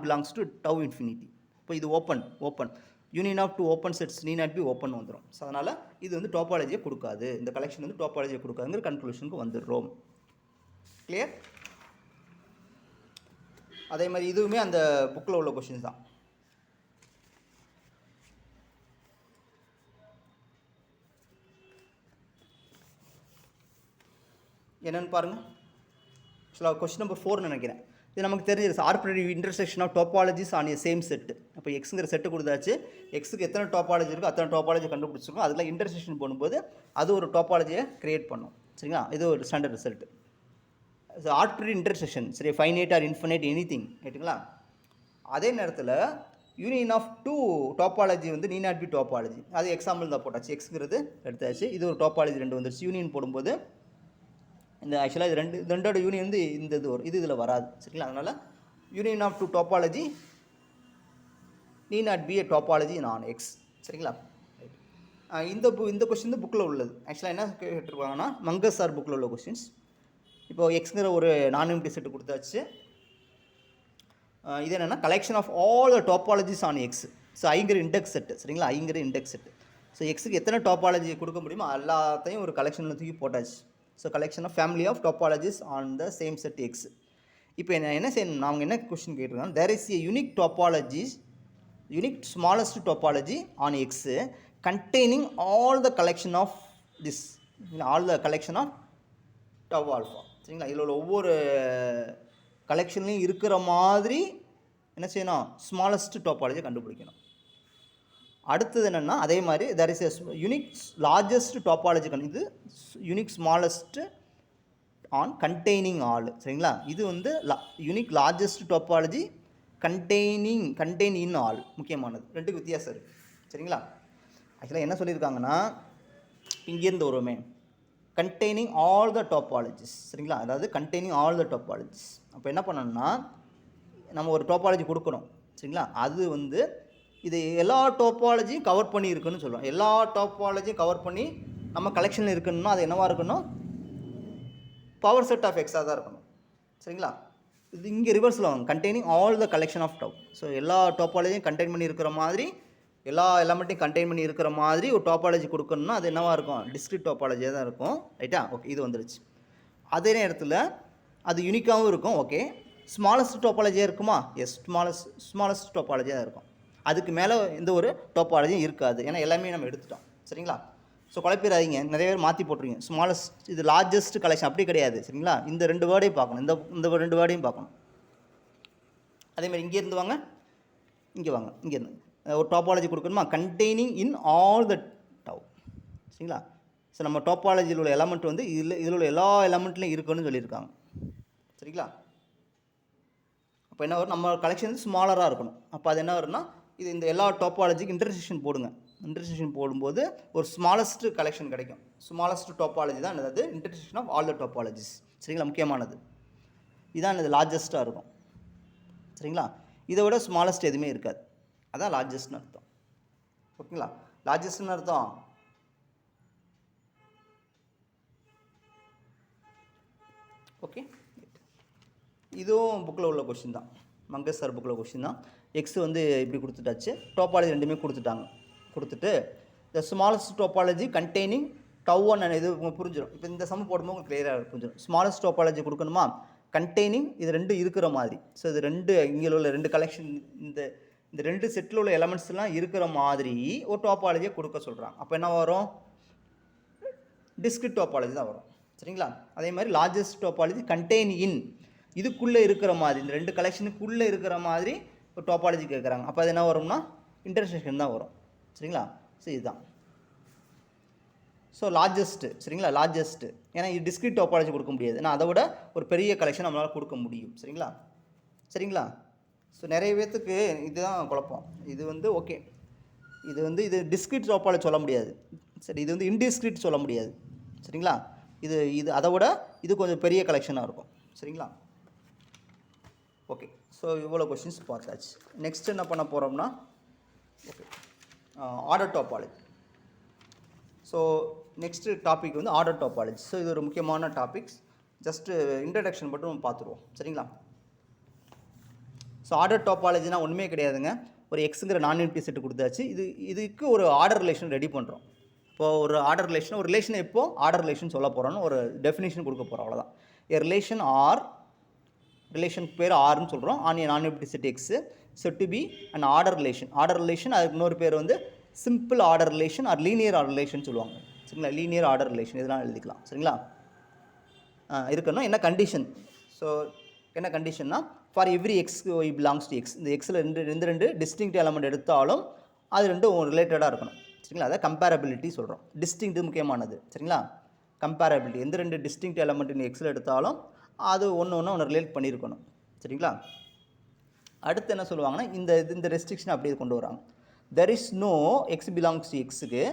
belongs to tau infinity. இப்போ இது open union of two open sets need not be open வந்துடும். ஸோ அதனால் இது வந்து டோபாலஜியை கொடுக்காது, இந்த கலெக்ஷன் வந்து டோபாலஜியை கொடுக்காதுங்கிற கன்க்ளூஷனுக்கு வந்துடுறோம். கிளியர்? அதே மாதிரி இதுவுமே அந்த புக்கில் உள்ள கொஷின்ஸ் தான். என்னென்னு பாருங்கள். ஆக்சுவலாக கொஸ்டின் நம்பர் 4 நினைக்கிறேன். இது நமக்கு தெரிஞ்சிருச்சு. Arbitrary intersection of topologies on a same set. அப்போ எக்ஸுங்கிற செட்டு கொடுத்தாச்சு. எக்ஸுக்கு எத்தனை டோபாலஜி இருக்கோ அத்தனை டோபாலஜி கண்டுபிடிச்சிருக்கோம். அதில் இன்டர்செக்ஷன் போடும்போது அது ஒரு டோபாலஜியை கிரியேட் பண்ணும். சரிங்களா? இது ஒரு ஸ்டாண்டர்ட் ரிசல்ட். ஆர்பிட்ரரி இன்டர்செக்ஷன், சரி, ஃபைனைட் ஆர் இன்ஃபினைட் எனிதிங். ரைட்டுங்களா? அதே நேரத்தில் யூனியன் ஆஃப் டூ டோபாலஜி வந்து நீ நாட் பி டோபாலஜி. அது எக்ஸாம்பிள் தான் போட்டாச்சு. எக்ஸுங்கிறது எடுத்தாச்சு. இது ஒரு டோபாலஜி 2 வந்துருச்சு. யூனியன் போடும்போது இந்த ஆக்சுவலாக இது ரெண்டோட யூனியன் வந்து இந்த இது வரும், இது இதில் வராது. சரிங்களா? அதனால் யூனியன் ஆஃப் டூ டோபாலஜி நீ நாட் பி ஏ டோபாலஜி நான் எக்ஸ். சரிங்களா? இந்த கொஸ்டின் புக்கில் உள்ளது. ஆக்சுவலாக என்ன கேட்டிருப்பாங்கன்னா மங்கஸ் சார் புக்கில் உள்ள கொஸ்டின்ஸ். இப்போது எக்ஸுங்கிற ஒரு நான் எம்டி செட்டு கொடுத்தாச்சு. இது என்னென்னா collection of all the topologies on X. So ஐங்கிற இண்டெக்ஸ் செட்டு. சரிங்களா? ஐங்கிற இண்டெக்ஸ் செட்டு. ஸோ எக்ஸுக்கு எத்தனை டோபாலஜி கொடுக்க முடியுமோ எல்லாத்தையும் ஒரு கலெக்ஷனில் தூக்கி போட்டாச்சு. So collection of family of topologies on the same set X. இப்போ என்ன செய்யணும், அவங்க என்ன கொஸ்டின் கேட்டிருக்காங்க, there is a unique smallest topology on X containing all the collection of tau alpha. சரிங்களா? இதில் உள்ள ஒவ்வொரு கலெக்ஷன்லையும் இருக்கிற மாதிரி என்ன செய்யணும், ஸ்மாலஸ்ட் டோபாலஜியை கண்டுபிடிக்கணும். அடுத்தது என்னென்னா அதே மாதிரி there is a unique largest topology, இது unique smallest on containing all. சரிங்களா? இது வந்து unique largest topology contain in all. முக்கியமானது. ரெண்டுக்கு வித்தியாசம் இருக்குது. சரிங்களா? ஆக்சுவலாக என்ன சொல்லியிருக்காங்கன்னா இங்கேருந்து வருவோமே கண்டெய்னிங் ஆல் த டோபாலஜிஸ். சரிங்களா? அதாவது கண்டெய்னிங் ஆல் த டோபாலஜிஸ். அப்போ என்ன பண்ணணும்னா நம்ம ஒரு டோபாலஜி கொடுக்கணும். சரிங்களா? அது வந்து இது எல்லா டோபாலஜியும் கவர் பண்ணி இருக்குன்னு சொல்லுவோம். எல்லா டோபாலஜியும் கவர் பண்ணி நம்ம கலெக்ஷனில் இருக்கணும்னா அது என்னவாக இருக்கணும், பவர் செட் ஆஃப் எக்ஸாக தான் இருக்கணும். சரிங்களா? இது இங்கே ரிவர்ஸில் வாங்க, containing all the collection of tau. So எல்லா டோபாலஜியும் கண்டெயின் பண்ணி இருக்கிற மாதிரி, எல்லா எலமெண்ட்டையும் கண்டெயின் பண்ணி இருக்கிற மாதிரி ஒரு டோபாலஜி கொடுக்கணும்னா அது என்னவாக இருக்கும், டிஸ்கிரிட் டோபாலஜியாக தான் இருக்கும். ரைட்டா? ஓகே, இது வந்துருச்சு. அதே நேரத்தில் அது யூனிக்காகவும் இருக்கும். ஓகே, ஸ்மாலஸ்ட் டோபாலஜியாக இருக்குமா? எஸ், ஸ்மாலஸ்ட் டோபாலஜியாக தான் இருக்கும். அதுக்கு மேலே எந்த ஒரு டோபாலஜியும் இருக்காது. ஏன்னா எல்லாமே நம்ம எடுத்துட்டோம். சரிங்களா? ஸோ குழப்பிடாதீங்க, நிறைய பேர் மாற்றி போட்டுருங்க. ஸ்மாலஸ்ட் இது லார்ஜஸ்ட் கலெக்ஷன் அப்படி கிடையாது. சரிங்களா? இந்த 2 வேர்டையும் பார்க்கணும், இந்த 2 வேர்டையும் பார்க்கணும். அதேமாதிரி இங்கேருந்து வாங்க, இங்கே வாங்க, இங்கேருந்து ஒரு டோபாலஜி கொடுக்கணுமா, containing in all the tau. சரிங்களா? ஸோ நம்ம டோபாலஜியில் உள்ள எலமெண்ட் வந்து இதில் உள்ள எல்லா எலமெண்ட்லையும் இருக்குன்னு சொல்லியிருக்காங்க. சரிங்களா? அப்போ என்ன வரும், நம்ம கலெக்ஷன் வந்து ஸ்மாலராக இருக்கணும். அப்போ அது என்ன வரும்னா இது இந்த எல்லா டோபாலஜிக்கு இன்டர்செக்ஷன் போடுங்க. இன்டர்செக்ஷன் போடும்போது ஒரு ஸ்மாலஸ்ட் கலெக்ஷன் கிடைக்கும். ஸ்மாலஸ்ட் டோபாலஜி தான் என்னது, intersection of all the topologies. சரிங்களா? முக்கியமானது இதான், இது லார்ஜஸ்ட்டாக இருக்கும். சரிங்களா? இதை விட ஸ்மாலஸ்ட் எதுவுமே இருக்காது. அதான் லார்ஜஸ்ட்னு அர்த்தம். ஓகேங்களா? லார்ஜஸ்ட்னு அர்த்தம் ஓகே. இதுவும் புக்கில் உள்ள கொஷின் தான், மங்கஸ் சார் புக்கில் கொஷின் தான். எக்ஸ் வந்து இப்படி கொடுத்துட்டாச்சு. டோபாலஜி ரெண்டுமே கொடுத்துட்டு the smallest topology containing tau one இது உங்களுக்கு புரிஞ்சிடும். இப்போ இந்த சம் போடும்போது உங்களுக்கு கிளியராக புரிஞ்சிடும். ஸ்மாலஸ்ட் டோபாலஜி கொடுக்கணுமா, கண்டெய்னிங் இது 2 இருக்கிற மாதிரி. ஸோ இது 2 இங்கே உள்ள 2 கலெக்ஷன், இந்த 2 செட்டில் உள்ள எலமெண்ட்ஸ்லாம் இருக்கிற மாதிரி ஒரு டோபாலஜியை கொடுக்க சொல்கிறாங்க. அப்போ என்ன வரும்? டிஸ்கிரிட் டோபாலஜி தான் வரும். சரிங்களா? அதே மாதிரி லார்ஜஸ்ட் டோபாலஜி கண்டெயின் இன், இதுக்குள்ளே இருக்கிற மாதிரி, இந்த 2 கலெக்ஷனுக்குள்ளே இருக்கிற மாதிரி ஒரு டோபாலஜி கேட்குறாங்க. அப்போ அது என்ன வரும்னா இன்டர்செக்ஷன் தான் வரும். சரிங்களா? ஸோ இதுதான். ஸோ லார்ஜஸ்ட்டு, சரிங்களா? லார்ஜஸ்ட்டு, ஏன்னா இது டிஸ்கிரிட் டோபாலஜி கொடுக்க முடியாது, ஏன்னா அதை விட ஒரு பெரிய கலெக்ஷன் நம்மளால் கொடுக்க முடியும். சரிங்களா? சரிங்களா? ஸோ நிறைய பேர்த்துக்கு இதுதான் குழப்பம். இது வந்து ஓகே, இது வந்து இது டிஸ்கிரிட் டோபாலஜி சொல்ல முடியாது. சரி, இது வந்து இன்டிஸ்கிரிட் சொல்ல முடியாது. சரிங்களா? இது அதை விட இது கொஞ்சம் பெரிய கலெக்ஷனாக இருக்கும். சரிங்களா? ஓகே, ஸோ இவ்வளோ கொஷின்ஸ் பார்த்தாச்சு. நெக்ஸ்ட் என்ன பண்ண போகிறோம்னா, okay, order topology. So next topic வந்து ஆர்டர் டோபாலஜி. ஸோ இது ஒரு முக்கியமான டாபிக்ஸ். ஜஸ்ட்டு இன்ட்ரடக்ஷன் மட்டும் பார்த்துருவோம். சரிங்களா? ஸோ ஆர்டர் டோபாலஜினா ஒன்றுமே கிடையாதுங்க. ஒரு எக்ஸுங்கிற நான் எம்ப்டி செட்டு கொடுத்தாச்சு. இதுக்கு ஒரு ஆர்டர் ரிலேஷன் ரெடி பண்ணுறோம். இப்போது ஒரு ஆர்டர் ரிலேஷன், ஒரு ரிலேஷன் எப்போ ஆர்டர் ரிலேஷன் சொல்ல போகிறோன்னு ஒரு டெஃபினேஷன் கொடுக்க போகிறோம், அவ்வளோதான். ஏ ரிலேஷன் ஆர், ரிலேஷன் பேர் ஆர்னு சொல்கிறோம், on a non empty set X set to be and order relation. Order relation அதுக்கு இன்னொரு பேர் வந்து simple order relation or linear order relation சொல்லுவாங்க. சரிங்களா? லீனியர் ஆர்டர் ரிலேஷன் இதெல்லாம் எழுதிக்கலாம். சரிங்களா? இருக்கணும். என்ன கண்டிஷன்? ஸோ என்ன கண்டிஷன்னா, for every X Y belongs to X, இந்த எக்ஸில் ரெண்டு டிஸ்டிங்க்ட் எலமெண்ட் எடுத்தாலும் அது ரெண்டும் ரிலேட்டடாக இருக்கணும். சரிங்களா? அதை கம்பேரபிலிட்டி சொல்கிறோம். டிஸ்டிங்க்ட் முக்கியமானது. சரிங்களா? கம்பேரபிலிட்டி, எந்த 2 டிஸ்டிங்க்ட் எலமெண்ட் எக்ஸில் எடுத்தாலும் அது ஒன்று ரிலேட் பண்ணியிருக்கணும். சரிங்களா? அடுத்து என்ன சொல்லுவாங்கன்னா, இந்த ரெஸ்ட்ரிக்ஷன் அப்படியே கொண்டு வராங்க. There is no X belongs to எக்ஸுக்கு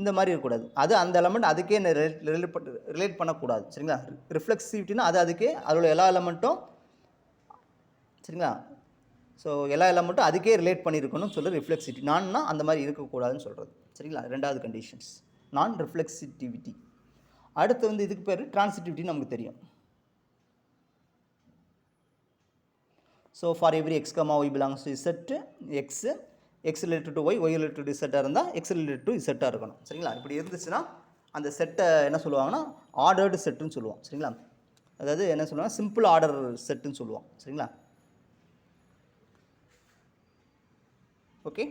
இந்த மாதிரி இருக்கக்கூடாது. அது அந்த எலமெண்ட் அதுக்கே ரிலேட் பண்ணக்கூடாது. சரிங்களா? ரிஃப்ளெக்சிவிட்டினா அதுக்கே அதோட எல்லா எலமெண்ட்டும், சரிங்களா? ஸோ எல்லா எலமெண்ட்டும் அதுக்கே ரிலேட் பண்ணியிருக்கணும்னு சொல்லி ரிஃப்ளெக்சிவிட்டி. நான்னா அந்த மாதிரி இருக்கக்கூடாதுன்னு சொல்கிறது. சரிங்களா? ரெண்டாவது கண்டிஷன்ஸ் நான் ரிஃப்ளெக்சிவிட்டி. அடுத்து வந்து இதுக்கு பேர் ட்ரான்சிட்டிவிட்டி, நமக்கு தெரியும். So for every X comma Y belongs to Z, X related to Y related to இசட்டாக இருந்தால் எக்ஸ் ரிலேட்டட் டு இசட்டாக இருக்கணும். சரிங்களா? இப்படி இருந்துச்சுன்னா அந்த செட்டை என்ன சொல்லுவாங்கன்னா ஆர்டர்டு செட்டுன்னு சொல்லுவோம். சரிங்களா? அதாவது என்ன சொல்லுவாங்க, சிம்பிள் ஆர்டர் செட்டுன்னு சொல்லுவோம். சரிங்களா? ஓகே,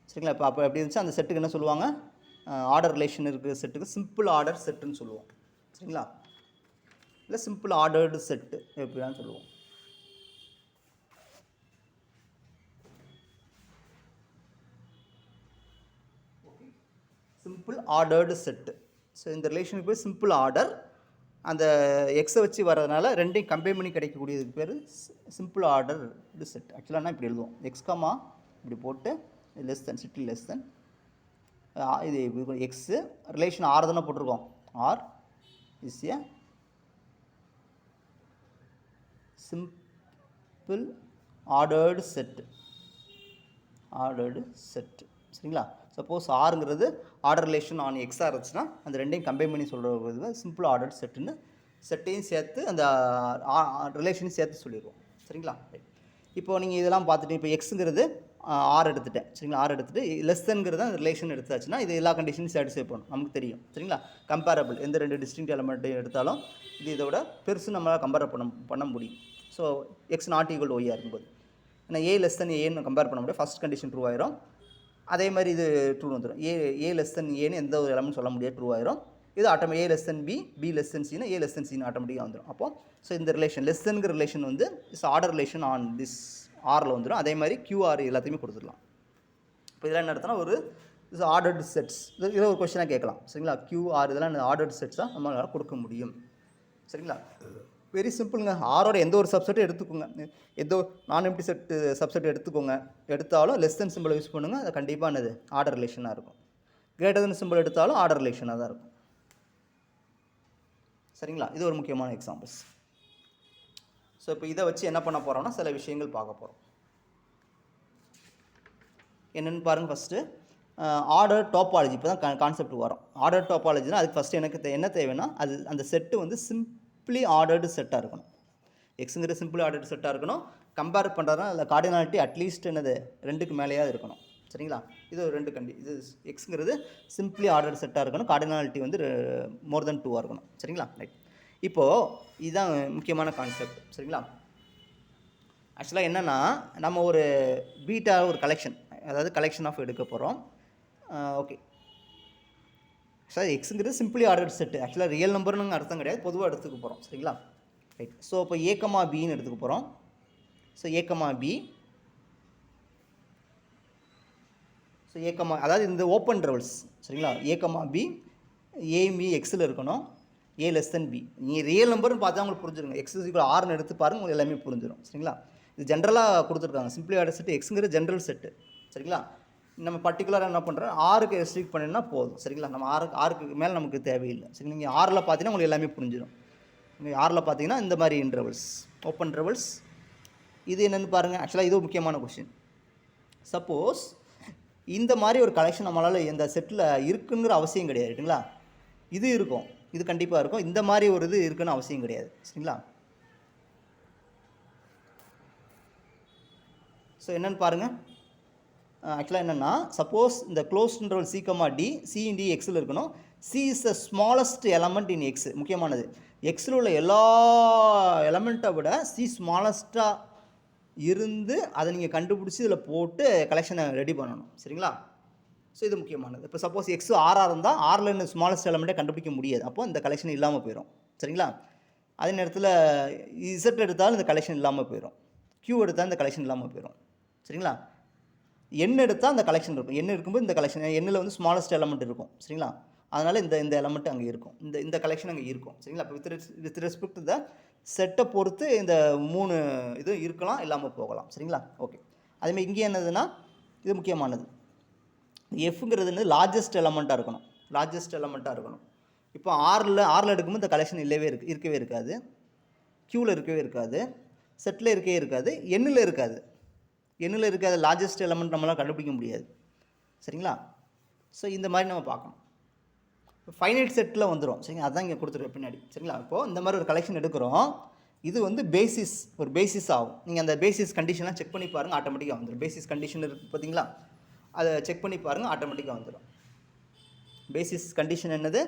சரிங்களா? இப்போ அப்போ எப்படி இருந்துச்சு அந்த செட்டுக்கு என்ன சொல்லுவாங்க, ஆர்டர் ரிலேஷன் இருக்கிற செட்டுக்கு சிம்பிள் ஆர்டர் செட்டுன்னு சொல்லுவோம். சரிங்களா? இல்லை சிம்பிள் ஆர்டர்டு செட்டு எப்படின்னு சொல்லுவோம். Simple ordered set. ஸோ இந்த ரிலேஷனுக்கு பேர் சிம்பிள் ஆர்டர். அந்த எக்ஸை வச்சு வர்றதுனால ரெண்டையும் கம்பைன் பண்ணி கிடைக்கக்கூடியதுக்கு பேர் சிம்பிள் ஆர்டர்டு செட். ஆக்சுவலாக இப்படி எழுதுவோம், எக்ஸ் கமா இப்படி போட்டு லெஸ் தென், சிட்டி லெஸ் தென், இது எக்ஸு ரிலேஷன் ஆர் தானே போட்டிருக்கோம், R is a simple ordered set. சரிங்களா? சப்போஸ் ஆருங்கிறது ஆர்டர் ரிலேஷன் ஆன் எக்ஸாக இருந்துச்சுன்னா அந்த ரெண்டையும் கம்பைன் பண்ணி சொல்கிறது சிம்பிள் ஆர்டர் செட்டுன்னு, செட்டையும் சேர்த்து அந்த ரிலேஷனையும் சேர்த்து சொல்லிடுவோம். சரிங்களா? இப்போ நீங்கள் இதெல்லாம் பார்த்துட்டு இப்போ எக்ஸுங்கிறது ஆர் எடுத்துட்டேன். சரிங்களா? ஆர் எடுத்துகிட்டு லெஸ்ஸுங்கிறது அந்த ரிலேஷன் எடுத்தாச்சுன்னா இது எல்லா கண்டிஷனும் சாட்டிஸ்ஃபை பண்ணும், நமக்கு தெரியும். சரிங்களா? கம்பேரபிள், எந்த 2 டிஸ்டிங்க்ட் எலமெண்ட்டையும் எடுத்தாலும் இது இதோட பெருசு நம்மளால் கம்பேர் பண்ண முடியும். ஸோ எக்ஸ் நாட் ஈக்குவல் ஒய்யாக இருக்கும்போது, ஏன்னா ஏ லெஸ் தென் ஏன்னு கம்பேர் பண்ண முடியும், ஃபஸ்ட் கண்டிஷன் ட்ரூ ஆயிரும். அதே மாதிரி இது ட்ரூ வந்துடும். ஏ லெஸ் தென் ஏன்னு எந்த ஒரு எலமெண்ட் சொல்ல முடியாது, ட்ரூ ஆயிரும். இது A less than B less than சின்னா ஏ லெஸ் தென் சின்னு ஆட்டோமேட்டிக்காக வந்துடும். அப்போ ஸோ இந்த ரிலேஷன் லெஸ் தென்கிற ரிலேஷன் வந்து is order relation on this ஆரில் வந்துடும். அதே மாதிரி கியூஆர் எல்லாத்தையுமே கொடுத்துடலாம். இப்போ இதெல்லாம் என்ன எடுத்தோன்னா ஒரு இஸ் ஆர்டர்டு செட்ஸ். இதில் ஒரு கொஸ்டினாக கேட்கலாம். சரிங்களா? கியூஆர் இதெல்லாம் ஆர்டர்டு செட்ஸாக நம்மளால் கொடுக்க முடியும். சரிங்களா? வெரி சிம்பிளுங்க. ஆரோட எந்த ஒரு சப்செட்டும் எடுத்துக்கோங்க, எதோ நான் எம்ப்டி செட்டு சப்செட் எடுத்துக்கோங்க, எடுத்தாலும் லெஸ் தென் சிம்பிளை யூஸ் பண்ணுங்கள், அது கண்டிப்பாக என்னது ஆர்டர் ரிலேஷனாக இருக்கும். கிரேட்டர் தென் சிம்பிள் எடுத்தாலும் ஆர்டர் ரிலேஷனாக தான் இருக்கும். சரிங்களா? இது ஒரு முக்கியமான எக்ஸாம்பிள்ஸ். ஸோ இப்போ இதை வச்சு என்ன பண்ண போகிறோம்னா சில விஷயங்கள் பார்க்க போகிறோம். என்னென்னு பாருங்கள். ஃபஸ்ட்டு ஆர்டர் டோபாலஜி, இப்போ தான் கான்செப்ட் வரும். ஆர்டர் டோபாலஜினா அதுக்கு ஃபஸ்ட்டு எனக்கு என்ன தேவைன்னா அது அந்த செட்டு வந்து சிம்பிளி ஆர்டர்டு செட்டாக இருக்கணும். எக்ஸுங்கிற சிம்பிளி ஆர்டர்டு செட்டாக இருக்கணும். கம்பேர் பண்ணுறதுனா அதில் கார்டினாலிட்டி அட்லீஸ்ட் என்னது 2க்கு மேலேயாவது இருக்கணும். சரிங்களா? இது ஒரு 2 இது எக்ஸுங்கிறது சிம்பிளி ஆர்டர் செட்டாக இருக்கணும். கார்டினாலிட்டி வந்து மோர் தென் 2 இருக்கணும். சரிங்களா? ரைட். இப்போது இதுதான் முக்கியமான கான்செப்ட். சரிங்களா? ஆக்சுவலாக என்னென்னா நம்ம ஒரு பீட்டா ஒரு கலெக்ஷன், அதாவது கலெக்ஷன் ஆஃப் எடுக்க போகிறோம். ஓகே சார், எக்ஸுங்கிறது சிம்பிளி ஆர்டர் செட்டு. ஆக்சுவலாக ரியல் நம்பர்னு அர்த்தம் கிடையாது, பொதுவாக எடுத்துக்க போகிறோம். சரிங்களா? ரைட். ஸோ இப்போ ஏகமா பின்னு எடுத்துக்க போகிறோம். ஸோ ஏகமா பி, ஸோ ஏகமா அதாவது இந்த ஓப்பன் ட்ரவல்ஸ். சரிங்களா? ஏகமா பி, ஏபி எக்ஸில் இருக்கணும், ஏ லெஸ் தென் பி. நீங்கள் ரியல் நம்பர்னு பார்த்தா உங்களுக்கு புரிஞ்சிருங்க. எக்ஸ் ஆர்னு எடுத்து பாருங்க, உங்களுக்கு எல்லாமே புரிஞ்சிடும். சரிங்களா? இது ஜென்ரலாக கொடுத்துருக்காங்க. சிம்பிளி ஆர்டர் செட்டு எக்ஸுங்கிறது ஜென்ரல் செட்டு. சரிங்களா? நம்ம பர்டிகுலராக என்ன பண்ணுறோம், ஆறுக்கு ரெஸ்ட்ரிக்ட் பண்ணினா போதும். சரிங்களா? நம்ம ஆறுக்கு மேலே நமக்கு தேவையில்லை. சரி, நீங்கள் ஆறில் பார்த்தீங்கன்னா உங்களுக்கு எல்லாமே புரிஞ்சிடும். நீங்கள் ஆறில் பார்த்தீங்கன்னா இந்த மாதிரி இன்டர்வல்ஸ், ஓப்பன் இன்டர்வல்ஸ். இது என்னென்னு பாருங்கள். ஆக்சுவலாக இது ஒரு முக்கியமான கொஷின். சப்போஸ் இந்த மாதிரி ஒரு கலெக்ஷன் நம்மளால் இந்த செட்டில் இருக்குங்கிற அவசியம் கிடையாது. ரைட்டுங்களா? இது இருக்கும், இது கண்டிப்பாக இருக்கும். இந்த மாதிரி ஒரு இது இருக்குன்னு அவசியம் கிடையாது. சரிங்களா? ஸோ என்னென்னு பாருங்கள். ஆக்சுவலாக என்னென்னா, சப்போஸ் இந்த close interval C comma D, C in D எக்ஸில் இருக்கணும். C is the smallest element in X. முக்கியமானது, எக்ஸில் உள்ள எல்லா எலமெண்ட்டை விட சி ஸ்மாலஸ்ட்டாக இருந்து அதை நீங்கள் கண்டுபிடிச்சி இதில் போட்டு கலெக்ஷனை ரெடி பண்ணணும். சரிங்களா? ஸோ இது முக்கியமானது. இப்போ சப்போஸ் எக்ஸ் ஆறாக இருந்தால் ஆறில் இன்னும் ஸ்மாலஸ்ட் எலமெண்ட்டை கண்டுபிடிக்க முடியாது. அப்போ இந்த கலெக்ஷன் இல்லாமல் போயிடும். சரிங்களா? அதே நேரத்தில் இசட் எடுத்தாலும் இந்த கலெக்ஷன் இல்லாமல் போயிடும். கியூ எடுத்தால் இந்த கலெக்ஷன் இல்லாமல் போயிடும். சரிங்களா? எண் எடுத்தால் அந்த கலெக்ஷன் இருக்கும். எண் இருக்கும்போது இந்த கலெக்ஷன், எண்ணில் வந்து ஸ்மாலஸ்ட் எலமெண்ட் இருக்கும். சரிங்களா? அதனால் இந்த எலமெண்ட் அங்கே இருக்கும், இந்த கலெக்ஷன் அங்கே இருக்கும். சரிங்களா? இப்போ வித் ரெஸ்பெக்ட் த செட்டை பொறுத்து இந்த 3 இது இருக்கலாம், இல்லாமல் போகலாம். சரிங்களா? ஓகே. அதேமாதிரி இங்கே என்னதுன்னா, இது முக்கியமானது. எஃப்ங்கிறது வந்து லார்ஜஸ்ட் எலமெண்ட்டாக இருக்கணும். லார்ஜஸ்ட் எலமெண்ட்டாக இருக்கணும். இப்போ ஆறில் எடுக்கும்போது இந்த கலெக்ஷன் இருக்கவே இருக்காது. கியூவில் இருக்கவே இருக்காது. செட்டில் இருக்கவே இருக்காது. எண்ணில் இருக்காது. எண்ணில் இருக்காது லார்ஜஸ்ட் எலமெண்ட் நம்மளால் கண்டுபிடிக்க முடியாது. சரிங்களா? ஸோ இந்த மாதிரி நம்ம பார்க்கணும். ஃபைனைட் செட்டில் வந்துடும். சரிங்களா? அதுதான் இங்கே கொடுத்துருக்கோம் பின்னாடி. சரிங்களா? இப்போது இந்த மாதிரி ஒரு கலெக்ஷன் எடுக்கிறோம். இது வந்து ஒரு பேசிஸ் ஆகும். நீங்கள் அந்த பேசிஸ் கண்டிஷன்லாம் செக் பண்ணி பாருங்கள், ஆட்டோமேட்டிக்காக வந்துடும். பேசிஸ் கண்டிஷன் இருக்குது பார்த்தீங்களா, அதை செக் பண்ணி பாருங்கள், ஆட்டோமேட்டிக்காக வந்துடும். பேசிஸ் கண்டிஷன் என்னது?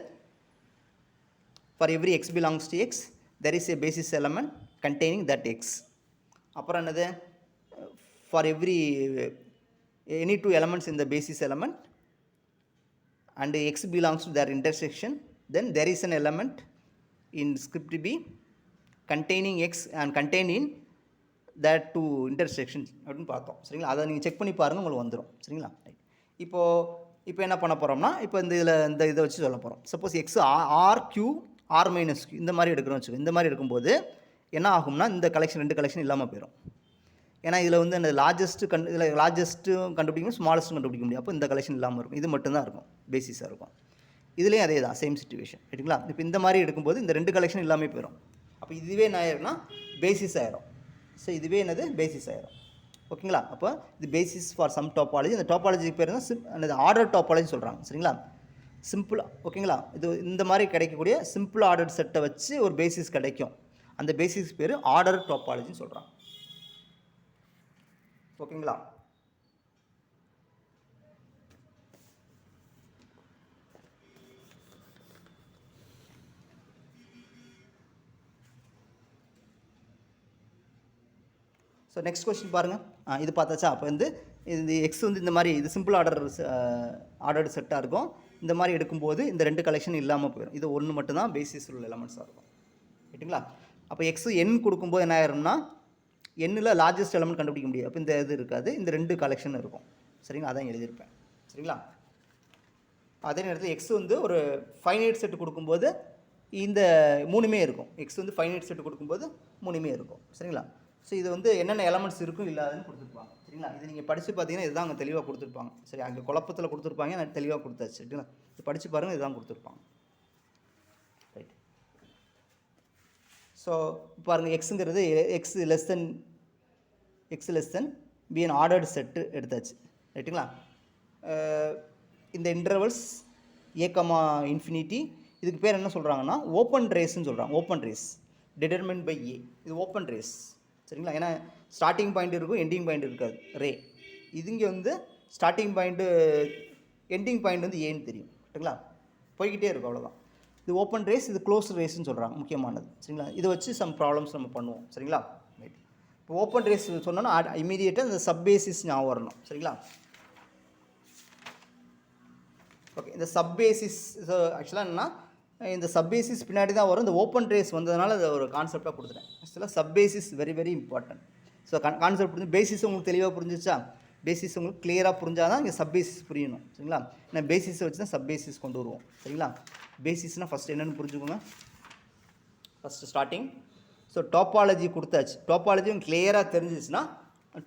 For every X belongs to X there is A basis element containing that X. அப்புறம் என்னது? For every any 2 elements in the basis element and x belongs to their intersection, then there is an element in script B containing x and contained in that 2 intersections அப்படின்னு பார்த்தோம். சரிங்களா? அதை நீங்கள் check பண்ணி பாருங்கள், உங்களுக்கு வந்துடும். சரிங்களா? இப்போ என்ன பண்ண போகிறோம்னா, இப்போ இந்த இதை வச்சு சொல்ல போகிறோம். Suppose X R Q R minus Q இந்த மாதிரி எடுக்கிறோம் வச்சுக்கோ. இந்த மாதிரி எடுக்கும்போது என்ன ஆகும்னா, இந்த கலெக்ஷன் 2 கலெக்ஷன் இல்லாமல் போயிடும். ஏன்னா இதில் வந்து அந்த இதில் லார்ஜஸ்ட்டும் கண்டுபிடிக்கும், ஸ்மாலஸ்ட்டும் கண்டுபிடிக்க முடியும். அப்போ இந்த கலெக்ஷன் இல்லாமல் இருக்கும். இது மட்டும்தான் இருக்கும், பேசிஸாக இருக்கும். இதுலேயும் அதே தான், சேம் சிச்சுவேஷன். ரைட்டுங்களா? இப்போ இந்த மாதிரி எடுக்கும்போது இந்த 2 கலெக்ஷன் இல்லாமல் போயிடும். அப்போ இதுவே என்ன ஆயிரும்னா பேசிஸ் ஆயிரும். ஸோ இதுவே என்னது? பேசிஸ் ஆயிரும். ஓகேங்களா? அப்போ இது பேசிஸ் ஃபார் சம் டாப்பாலஜி. இந்த டாப்பாலஜிக்கு பேர் தான் ஆர்டர் டாப்பாலஜி சொல்கிறாங்க. சரிங்களா? சிம்பிளாக. ஓகேங்களா? இது இந்த மாதிரி கிடைக்கக்கூடிய சிம்பிள் ஆர்டர் செட்டை வச்சு ஒரு பேசிஸ் கிடைக்கும். அந்த பேசிஸ் பேர் ஆர்டர் டாப்பாலஜின்னு சொல்கிறாங்க. ஓகேங்களா? ஸோ நெக்ஸ்ட் கொஸ்டின் பாருங்கள். இது பார்த்தாச்சா? அப்போ வந்து இது எக்ஸ் வந்து இந்த மாதிரி இது சிம்பிள் ஆர்டர் செட்டாக இருக்கும். இந்த மாதிரி எடுக்கும்போது இந்த 2 கலெக்ஷன் இல்லாமல் போயிடும். இது ஒன்று மட்டும்தான் பேசிஸ் உள்ள எலமெண்ட்ஸாக இருக்கும். ரைட்டுங்களா? அப்போ எக்ஸ் எண் கொடுக்கும்போது என்ன ஆயிரும்னா, எண்ணில் லார்ஜஸ்ட் எலமெண்ட் கண்டுபிடிக்க முடியாது. அப்போ இந்த இது இருக்காது, இந்த 2 கலெக்ஷன் இருக்கும். சரிங்களா? அதான் எழுதியிருப்பேன். சரிங்களா? அதே நேரத்தில் எக்ஸ் வந்து ஒரு ஃபைனைட் செட்டு கொடுக்கும்போது இந்த 3மே இருக்கும். எக்ஸ் வந்து ஃபைனைட் செட்டு கொடுக்கும்போது 3மே இருக்கும். சரிங்களா? ஸோ இது வந்து என்னென்ன எலமெண்ட்ஸ் இருக்கும் இல்லாதுன்னு கொடுத்துருப்பாங்க. சரிங்களா? இது நீங்கள் படித்து பார்த்தீங்கன்னா இதுதான் அங்கே தெளிவாக கொடுத்துருப்பாங்க. சரி, அங்கே குழப்பத்தில் கொடுத்துருப்பாங்க, நான் தெளிவாக கொடுத்தாச்சு. சரிங்களா? இது படித்து பாருங்கள், இதுதான் கொடுத்துருப்பாங்க. ரைட். ஸோ பாருங்கள், எக்ஸுங்கிறது X less than B an ordered set எடுத்தாச்சு. ரைட்டுங்களா? இந்த இன்டர்வல்ஸ் ஏ கமா இன்ஃபினிட்டி, இதுக்கு பேர் என்ன சொல்கிறாங்கன்னா ஓப்பன் ரேஸ்ன்னு சொல்கிறாங்க. ஓப்பன் ரேஸ் டிட்டர்மின் பை ஏ. இது ஓப்பன் ரேஸ். சரிங்களா? ஏன்னா ஸ்டார்டிங் பாயிண்ட் இருக்கும், எண்டிங் பாயிண்ட் இருக்காது, ரே. இது இங்கே வந்து ஸ்டார்டிங் பாயிண்ட்டு எண்டிங் பாயிண்ட் வந்து ஏன்னு தெரியும். சரிங்களா? போய்கிட்டே இருக்கும், அவ்வளோதான். இது ஓப்பன் ரேஸ், இது க்ளோஸ் ரேஸ்ன்னு சொல்கிறாங்க, முக்கியமானது. சரிங்களா? இதை வச்சு சம் ப்ராப்ளம்ஸ் நம்ம பண்ணுவோம். சரிங்களா? ரைட். இப்போ ஓப்பன் ரேஸ் சொன்னோன்னா இமீடியட்டாக இந்த சப்பேசிஸ் ஞாபகம் வரணும். சரிங்களா? ஓகே, இந்த சப்பேசிஸ் ஆக்சுவலாக என்னென்னா இந்த சப்பேசிஸ் பின்னாடி தான் வரும். இந்த ஓப்பன் ரேஸ் வந்ததுனால அதை ஒரு கான்செப்டாக கொடுத்துட்டேன். ஆக்சுவலாக subbasis very very important. So concept புரிஞ்சு பேசிஸ் உங்களுக்கு தெளிவாக புரிஞ்சிச்சா? பேசிஸ் உங்களுக்கு கிளியராக புரிஞ்சால் தான் இங்கே சப்பேசிஸ் புரியணும். சரிங்களா? நான் பேசிஸை வச்சு தான் சப்பேசிஸ் கொண்டு வருவோம். சரிங்களா? பேசிஸ்னால் ஃபஸ்ட்டு என்னென்னு புரிஞ்சுக்கோங்க. First starting. ஸோ டாப்பாலஜி கொடுத்தாச்சு. டாப்பாலஜி உங்களுக்கு கிளியராக தெரிஞ்சிச்சுன்னா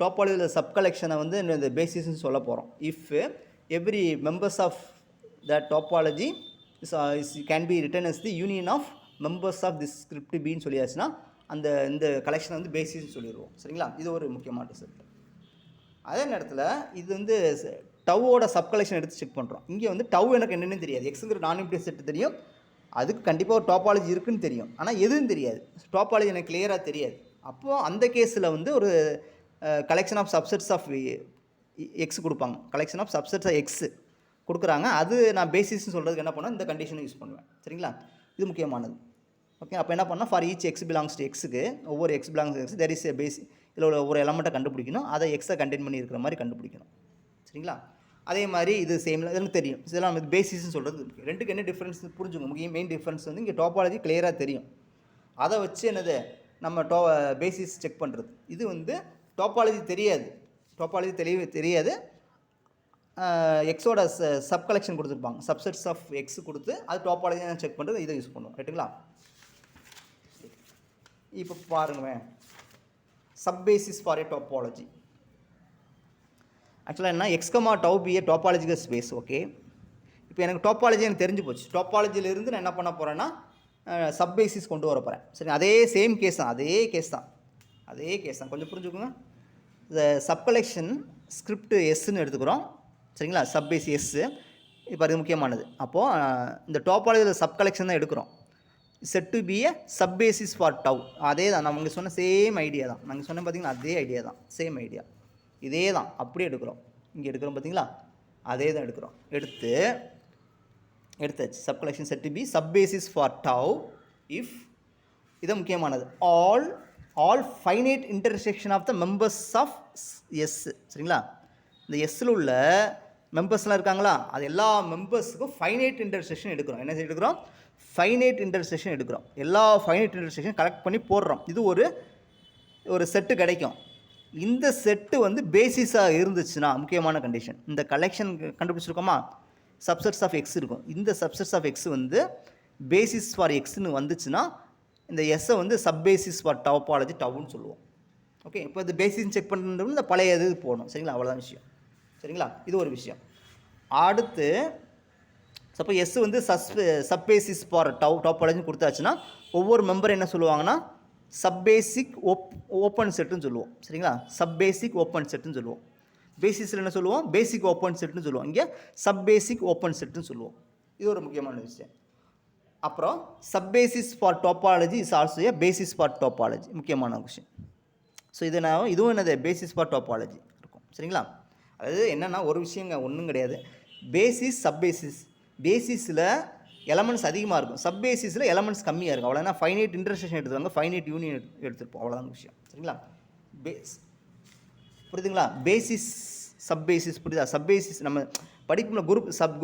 டாப்பாலஜியில் சப் கலெக்ஷனை வந்து இந்த பேசிஸ்ன்னு சொல்ல போகிறோம். If every members of the topology can be written as the union of members of this script பின்னு சொல்லியாச்சுன்னா இந்த கலெக்ஷனை வந்து பேசிஸ்ன்னு சொல்லிடுவோம். சரிங்களா? இது ஒரு முக்கியமான ரிசல்ட். அதே நேரத்தில் இது வந்து டவ்வோட சப் கலெக்ஷன் எடுத்து செக் பண்ணுறோம். இங்கே வந்து டவ் எனக்கு என்னென்னு தெரியாது. எக்ஸுங்கிற நான் இம்ப்ளி செட் தெரியும், அதுக்கு கண்டிப்பாக ஒரு டாப்பாலஜி இருக்குன்னு தெரியும், ஆனால் எதுவும் தெரியாது. டாப்பாலஜி எனக்கு கிளியராக தெரியாது. அப்போது அந்த கேஸில் வந்து ஒரு collection of subsets of X கொடுப்பாங்க. Collection of subsets of X கொடுக்குறாங்க. அது நான் பேசிஸ்ன்னு சொல்கிறதுக்கு என்ன பண்ணால் இந்த கண்டிஷனை யூஸ் பண்ணுவேன். சரிங்களா? இது முக்கியமானது. ஓகே, அப்போ என்ன பண்ணால் for each X belongs to எக்ஸுக்கு ஒவ்வொரு X belongs to X there is a basis இதில் உள்ள ஒரு எலமெண்ட்டை கண்டுபிடிக்கணும். அதை எக்ஸை கண்டெயின் பண்ணி இருக்கிற மாதிரி கண்டுபிடிக்கணும். சரிங்களா? அதே மாதிரி இது சேமில் எனக்கு தெரியும். இதெல்லாம் நம்ம பேசிஸ்ன்னு சொல்கிறது ரெண்டுக்கு என்ன டிஃப்ரென்ஸ் புரிஞ்சுங்க. முக்கிய மெயின் டிஃப்ரென்ஸ் வந்து இங்கே டாப்பாலஜி கிளியராக தெரியும். அதை வச்சு என்னது நம்ம பேசிஸ் செக் பண்ணுறது. இது வந்து டாப்பாலஜி தெரியாது. டாப்பாலஜி தெரியாது. எக்ஸோட சப் கலெக்ஷன் கொடுத்துருப்பாங்க. சப்செட்ஸ் ஆஃப் எக்ஸ் கொடுத்து அது டாப்பாலஜி செக் பண்ணுறது இதை யூஸ் பண்ணுவோம். ரைட்டுங்களா? இப்போ பாருங்களேன், sub basis for A topology. ஆக்சுவலாக என்ன x comma tau B A topological space. Okay, இப்போ எனக்கு டாப்பாலஜி எனக்கு தெரிஞ்சு போச்சு. டாப்பாலஜியிலேருந்து நான் என்ன பண்ண போகிறேன்னா சப் பேசிஸ் கொண்டு வர போகிறேன். சரி, அதே சேம் கேஸ் தான். அதே கேஸ் தான். கொஞ்சம் புரிஞ்சுக்கோங்க. இந்த சப் கலெக்ஷன் ஸ்கிரிப்ட் எஸ்ன்னு எடுத்துக்கிறோம். சரிங்களா? Sub base S. இப்போ அது முக்கியமானது. அப்போது இந்த டாப்பாலஜியில் சப் கலெக்ஷன் தான் எடுக்கிறோம். Set to be a sub basis for tau. அதே தான் நம்ம சொன்ன சேம் ஐடியா தான். நாங்கள் சொன்ன பார்த்தீங்கன்னா அதே ஐடியா தான், சேம் ஐடியா. இதே தான் அப்படியே எடுக்கிறோம். இங்கே எடுக்கிறோம் பார்த்தீங்களா? அதே தான் எடுக்கிறோம். எடுத்தாச்சு. Sub collection set to be sub basis for tau if இது முக்கியமானது all finite intersection of the members of S. சரிங்களா? இந்த எஸ்ஸில் உள்ள மெம்பர்ஸ்லாம் இருக்காங்களா, அது எல்லா மெம்பர்ஸுக்கும் ஃபைனைட் இன்டர்செக்ஷன் எடுக்கிறோம். என்ன எடுக்கிறோம்? ஃபைனைட் இன்டர்செக்ஷன் எடுக்கிறோம். எல்லா ஃபைனைட் இன்டர்செக்ஷன் கலெக்ட் பண்ணி போடுறோம். இது ஒரு செட்டு கிடைக்கும். இந்த செட்டு வந்து பேசிஸாக இருந்துச்சுன்னா முக்கியமான கண்டிஷன். இந்த கலெக்ஷன் கண்டுபிடிச்சிருக்கோமா, சப்செட்ஸ் ஆஃப் எக்ஸ் இருக்கும். இந்த சப்செட்ஸ் ஆஃப் எக்ஸ் வந்து பேசிஸ் ஃபார் எக்ஸ்னு வந்துச்சுன்னா இந்த எஸ்ஸை வந்து சப் பேசிஸ் ஃபார் டாப்பாலஜி டவுன்னு சொல்லுவோம். ஓகே, இப்போ இந்த பேசிஸ் செக் பண்ணுறது இந்த பழைய இது போகணும். சரிங்களா? அவ்வளோதான் விஷயம். சரிங்களா? இது ஒரு விஷயம். அடுத்து சப்போஸ் எஸ் வந்து சப் பேசிஸ் ஃபார் டாப்பாலஜின்னு கொடுத்தாச்சுன்னா ஒவ்வொரு மெம்பர் என்ன சொல்லுவாங்கன்னா சப் பேசிக் ஓப்பன் செட்டுன்னு சொல்லுவோம். சரிங்களா? சப் பேசிக் ஓப்பன் செட்டுன்னு சொல்லுவோம். பேசிஸில் என்ன சொல்லுவோம்? பேசிக் ஓப்பன் செட்டுன்னு சொல்லுவோம். இங்கே சப் பேசிக் ஓப்பன் செட்டுன்னு சொல்லுவோம். இது ஒரு முக்கியமான விஷயம். அப்புறம் sub basis for topology is also A basis for topology. முக்கியமான விஷயம். ஸோ இதுவும் என்னது பேசிஸ் ஃபார் டாப்பாலஜி இருக்கும். சரிங்களா? அதாவது என்னென்னா ஒரு விஷயங்க ஒன்றும் கிடையாது. பேசிஸ் சப் பேசிஸில் எலமெண்ட்ஸ் அதிகமாக இருக்கும், சப் பேசிஸில் எலமெண்ட்ஸ் கம்மியாக இருக்கும். அவ்வளோதான். ஃபைனைட் இன்டர்செக்ஷன் எடுத்துவாங்க, ஃபைனைட் யூனியன் எடுத்துருப்போம். அவ்வளோதான் விஷயம். சரிங்களா? புரியுதுங்களா? பேசிஸ் சப் பேசிஸ் புரியுதா? சப் பேசிஸ் நம்ம படிக்கும்போது குரூப் சப்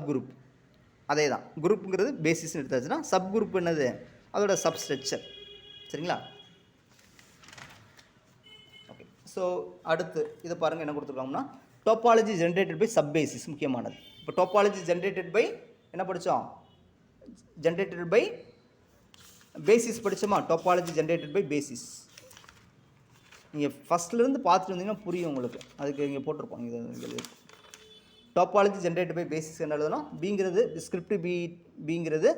குரூப் அதே தான். குரூப்புங்கிறது பேசிஸ்ன்னு எடுத்தாச்சுன்னா சப் குரூப் என்னது அதோட சப் ஸ்ட்ரக்சர். சரிங்களா? ஓகே, ஸோ அடுத்து இதை பாருங்கள் என்ன கொடுத்துருக்காங்கன்னா topology generated by sub basis. முக்கியமானது. இப்போ டோபாலஜி ஜென்ரேட்டட் பை என்ன படித்தோம்? ஜென்ரேட்டட் பை பேசிஸ் படித்தோமா? Topology generated by basis. நீங்கள் ஃபஸ்ட்லேருந்து பார்த்துட்டு வந்தீங்கன்னா புரியும் உங்களுக்கு. அதுக்கு இங்கே போட்டிருப்போம். இது டோபாலஜி ஜென்ரேட்டட் பை பேசிஸ் என்ன எழுதணும்? பிங்கிறது ஸ்கிரிப்ட் பிங்கிறது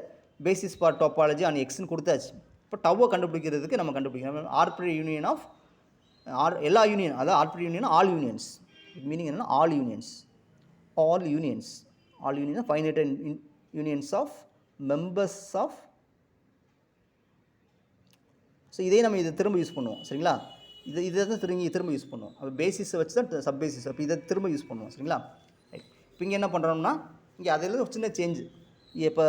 பேசிஸ் ஃபார் டோபாலஜி ஆன் எக்ஸ்ன்னு கொடுத்தாச்சு. இப்போ டவ்வை கண்டுபிடிக்கிறதுக்கு நம்ம கண்டுபிடிக்கணும் ஆர்பிட்ரரி யூனியன் ஆஃப் எல்லா யூனியன், அதாவது arbitrary union all unions. Meaning என்னன்னா all unions finite unions of members of. So இதே நம்ம இதை திரும்ப யூஸ் பண்ணுவோம். சரிங்களா? இதை தான் திரும்ப யூஸ் பண்ணுவோம். அப்போ பேசிஸை வச்சு தான் சப் பேசிஸ். அப்போ இதை திரும்ப யூஸ் பண்ணுவோம். சரிங்களா? இப்போ இங்கே என்ன பண்ணுறோம்னா இங்கே அதில் ஒரு சின்ன சேஞ்சு. இப்போ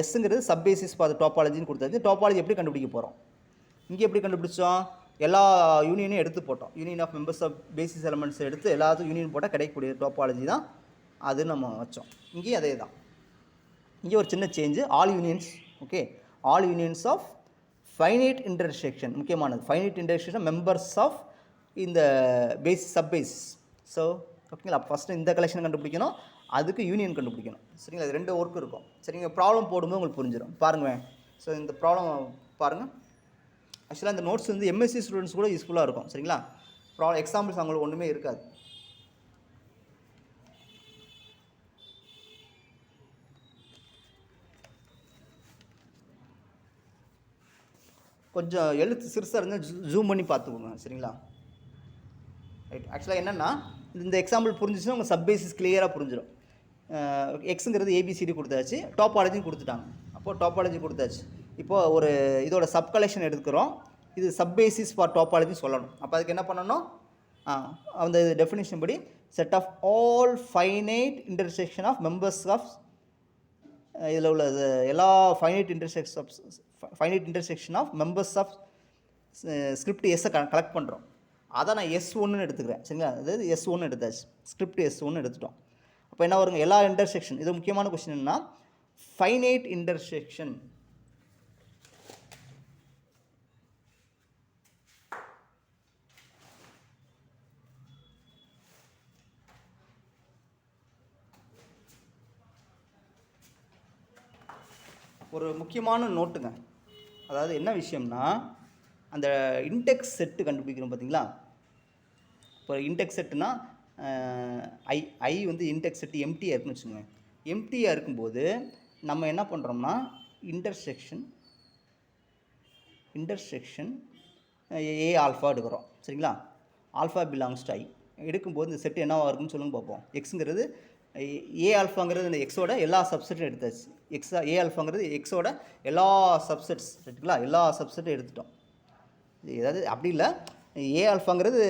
எஸ்ஸுங்கிறது சப் பேசிஸ் ஃபார் டோபாலஜின்னு கொடுத்தாச்சு. டோபாலஜி எப்படி கண்டுபிடிக்க போகிறோம்? இங்கே எப்படி கண்டுபிடிச்சோம்? எல்லா யூனியனையும் எடுத்து போட்டோம். Union of members of basis elements எடுத்து எல்லாத்துக்கும் யூனியன் போட்டால் கிடைக்கக்கூடிய டோபாலஜி தான் அது நம்ம வச்சோம். இங்கேயும் அதே தான். இங்கே ஒரு சின்ன change, all unions. Okay, all unions of finite intersection, முக்கியமானது. ஃபைனைட் இன்டர்செக்ஷன் மெம்பர்ஸ் ஆஃப் இந்த பேஸ் சப் பேஸ். ஸோ ஓகேங்களா, ஃபஸ்ட்டு இந்த கலெக்ஷன் கண்டுபிடிக்கணும், அதுக்கு யூனியன் கண்டுபிடிக்கணும். சரிங்களா, இது 2 ஒர்க் இருக்கும். சரிங்க, ப்ராப்ளம் போடும்போது உங்களுக்கு புரிஞ்சிடும். பாருங்கள். ஸோ இந்த ப்ராப்ளம் பாருங்கள். ஆக்சுவலாக இந்த நோட்ஸ் வந்து எம்எஸ்சி ஸ்டூடெண்ட்ஸ் கூட யூஸ்ஃபுல்லாக இருக்கும். சரிங்களா, ப்ராப்ளம் எக்ஸாம்பிள்ஸ் அவங்களுக்கு ஒன்றுமே இருக்காது. கொஞ்சம் எழுத்து சிறுசாக இருந்தால் ஜூம் பண்ணி பார்த்துக்கோங்க. சரிங்களா, ரைட். ஆக்சுவலாக என்னென்னா, இந்த எக்ஸாம்பிள் புரிஞ்சிச்சுன்னா உங்கள் சப் பேசிஸ் கிளியராக புரிஞ்சிடும். எக்ஸுங்கிறது ஏபிசிடி கொடுத்தாச்சு, டாப்பாலஜியும் கொடுத்துட்டாங்க. அப்போது டாப்பாலஜி கொடுத்தாச்சு. இப்போது ஒரு இதோட சப் கலெக்ஷன் எடுத்துக்கிறோம். இது சப் பேசிஸ் ஃபார் டாப்பாலஜி சொல்லணும். அப்போ அதுக்கு என்ன பண்ணணும், அந்த டெஃபினேஷன் படி set of all finite intersection of members of, இதில் உள்ள எல்லா finite intersection of members of script எஸ்ஸை கலெக்ட் பண்ணுறோம். அதை நான் S1 எடுத்துக்கிறேன். சரிங்களா, அதாவது S1 எடுத்தாச்சு, ஸ்கிரிப்ட் S1 எடுத்துட்டோம். அப்போ என்ன வருங்க, எல்லா இன்டர்செக்ஷன். இது முக்கியமான கொஸ்டின். என்ன ஃபைனைட் இன்டர்செக்ஷன், ஒரு முக்கியமான நோட்டுங்க. அதாவது என்ன விஷயம்னா, அந்த இன்டெக்ஸ் செட்டு கண்டுபிடிக்கிறோம் பார்த்தீங்களா. இப்போ இன்டெக்ஸ் செட்டுனா ஐ வந்து இன்டெக்ஸ் செட்டு எம்டியாக இருக்குன்னு வச்சுக்கோங்க. எம்டியாக இருக்கும்போது நம்ம என்ன பண்ணுறோம்னா, இன்டர்செக்ஷன் ஏ ஆல்ஃபா எடுக்கிறோம். சரிங்களா, ஆல்ஃபா பிலாங்ஸ் டு ஐ எடுக்கும்போது இந்த செட்டு என்னவாக இருக்குன்னு சொல்லுங்க பார்ப்போம். எக்ஸுங்கிறது ஏ ஆல்ஃபாங்கிறது இந்த எக்ஸோட எல்லா சப்செட்டும் எடுத்தாச்சு. ஏ ஆல்ஃபாங்கிறது எக்ஸோட எல்லா சப்செட்ஸ். ரைட்டுங்களா, எல்லா சப்செட்டும் எடுத்துட்டோம். ஏதாவது அப்படி இல்லை, ஏ ஆல்ஃபாங்கிறது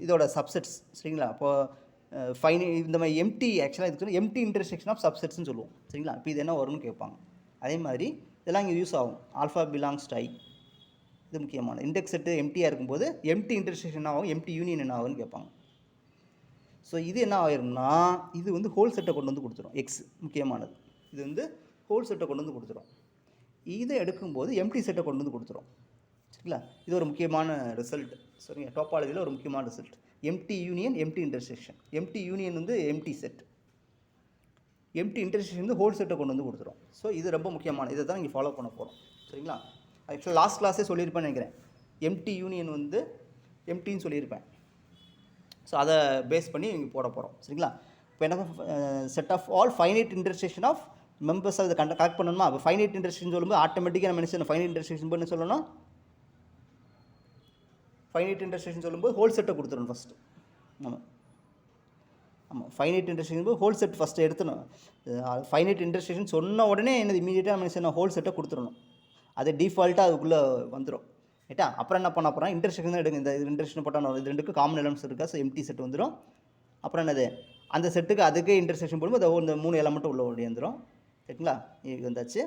இதோட சப்செட்ஸ். சரிங்களா, இப்போது இந்த மாதிரி எம்டி, ஆக்சுவலாக இதுக்கு எம்டி இன்டர்செக்ஷன் ஆஃப் சப்செட்ஸ்னு சொல்லுவோம். சரிங்களா, இப்போ இது என்ன வரும்னு கேட்பாங்க. அதே மாதிரி இதெல்லாம் இங்கே யூஸ் ஆகும். ஆல்ஃபா பிலாங்ஸ் டு ஐ, இது முக்கியமான. இண்டெக்ஸ் செட்டு எம்டியாக இருக்கும்போது எம்டி இன்டர்செக்ஷன் ஆகும், எம்டி யூனியன் என்ன ஆகும்னு கேட்பாங்க. ஸோ இது என்ன ஆயிரும்னா, இது வந்து ஹோல் செட்டை கொண்டு வந்து கொடுத்துரும். எக்ஸ் முக்கியமானது, இது வந்து ஹோல் செட்டை கொண்டு வந்து கொடுத்துரும். இதை எடுக்கும்போது எம்டி செட்டை கொண்டு வந்து கொடுத்துரும். சரிங்களா, இது ஒரு முக்கியமான ரிசல்ட். சரிங்க, டாப்பாலஜியில் ஒரு முக்கியமான result. Empty union, empty intersection. Empty union வந்து எம்டி செட், எம்டி இன்டர்செக்ஷன் வந்து ஹோல் செட்டை கொண்டு வந்து கொடுத்துரும். ஸோ இது ரொம்ப முக்கியமான, இதை தான் இங்கே ஃபாலோ பண்ண போகிறோம். சரிங்களா, ஆக்சுவலாக லாஸ்ட் கிளாஸே சொல்லியிருப்பேன்னு நினைக்கிறேன். எம்டி யூனியன் வந்து எம்டின்னு சொல்லியிருப்பேன். ஸோ அதை பேஸ் பண்ணி இங்கே போட போகிறோம். சரிங்களா, இப்போ என்ன, set of all finite intersection of members அதை கலெக்ட் பண்ணணுமா. அப்போ ஃபைனைட் இன்டர்செக்ஷன் சொல்லும்போது ஆட்டோமேட்டிக்காக நம்ம என்ன செய்யணும், ஃபைனைட் இன்டர்செக்ஷன் பண்ணி சொல்லணும். ஃபைனைட் இன்டர்செக்ஷன் சொல்லும்போது ஹோல் செட்டை கொடுத்துடணும் ஃபஸ்ட்டு. ஆமாம், ஃபைனைட் இன்டர்செக்ஷன் போது ஹோல் செட் ஃபஸ்ட்டு எடுத்துணும். ஃபைனைட் இன்டர்செக்ஷன் சொன்ன உடனே என்னது இமீடியட்டாக நம்ம என்ன ஹோல் செட்டை கொடுத்துடணும். அது டிஃபால்ட்டாக அதுக்குள்ளே வந்துடும். ரைட்டா, அப்புறம் என்ன பண்ண போகிறோம், இன்டர்செக்ஷன் தான் எடுங்க. இந்த இன்டர்செக்ஷன் போட்டால் இது ரெண்டுக்கு காமன் எலமெண்ட்ஸ் இருக்கா. ஸோ எம்டி செட் வந்துடும். அப்புறம் என்னது, அந்த செட்டுக்கு அதுக்கே இன்டர்செக்ஷன் போடும்போது இந்த 3 எலமெண்ட்டும் உள்ள ஓடிந்துடும். சரிங்களா, இது வந்தாச்சு.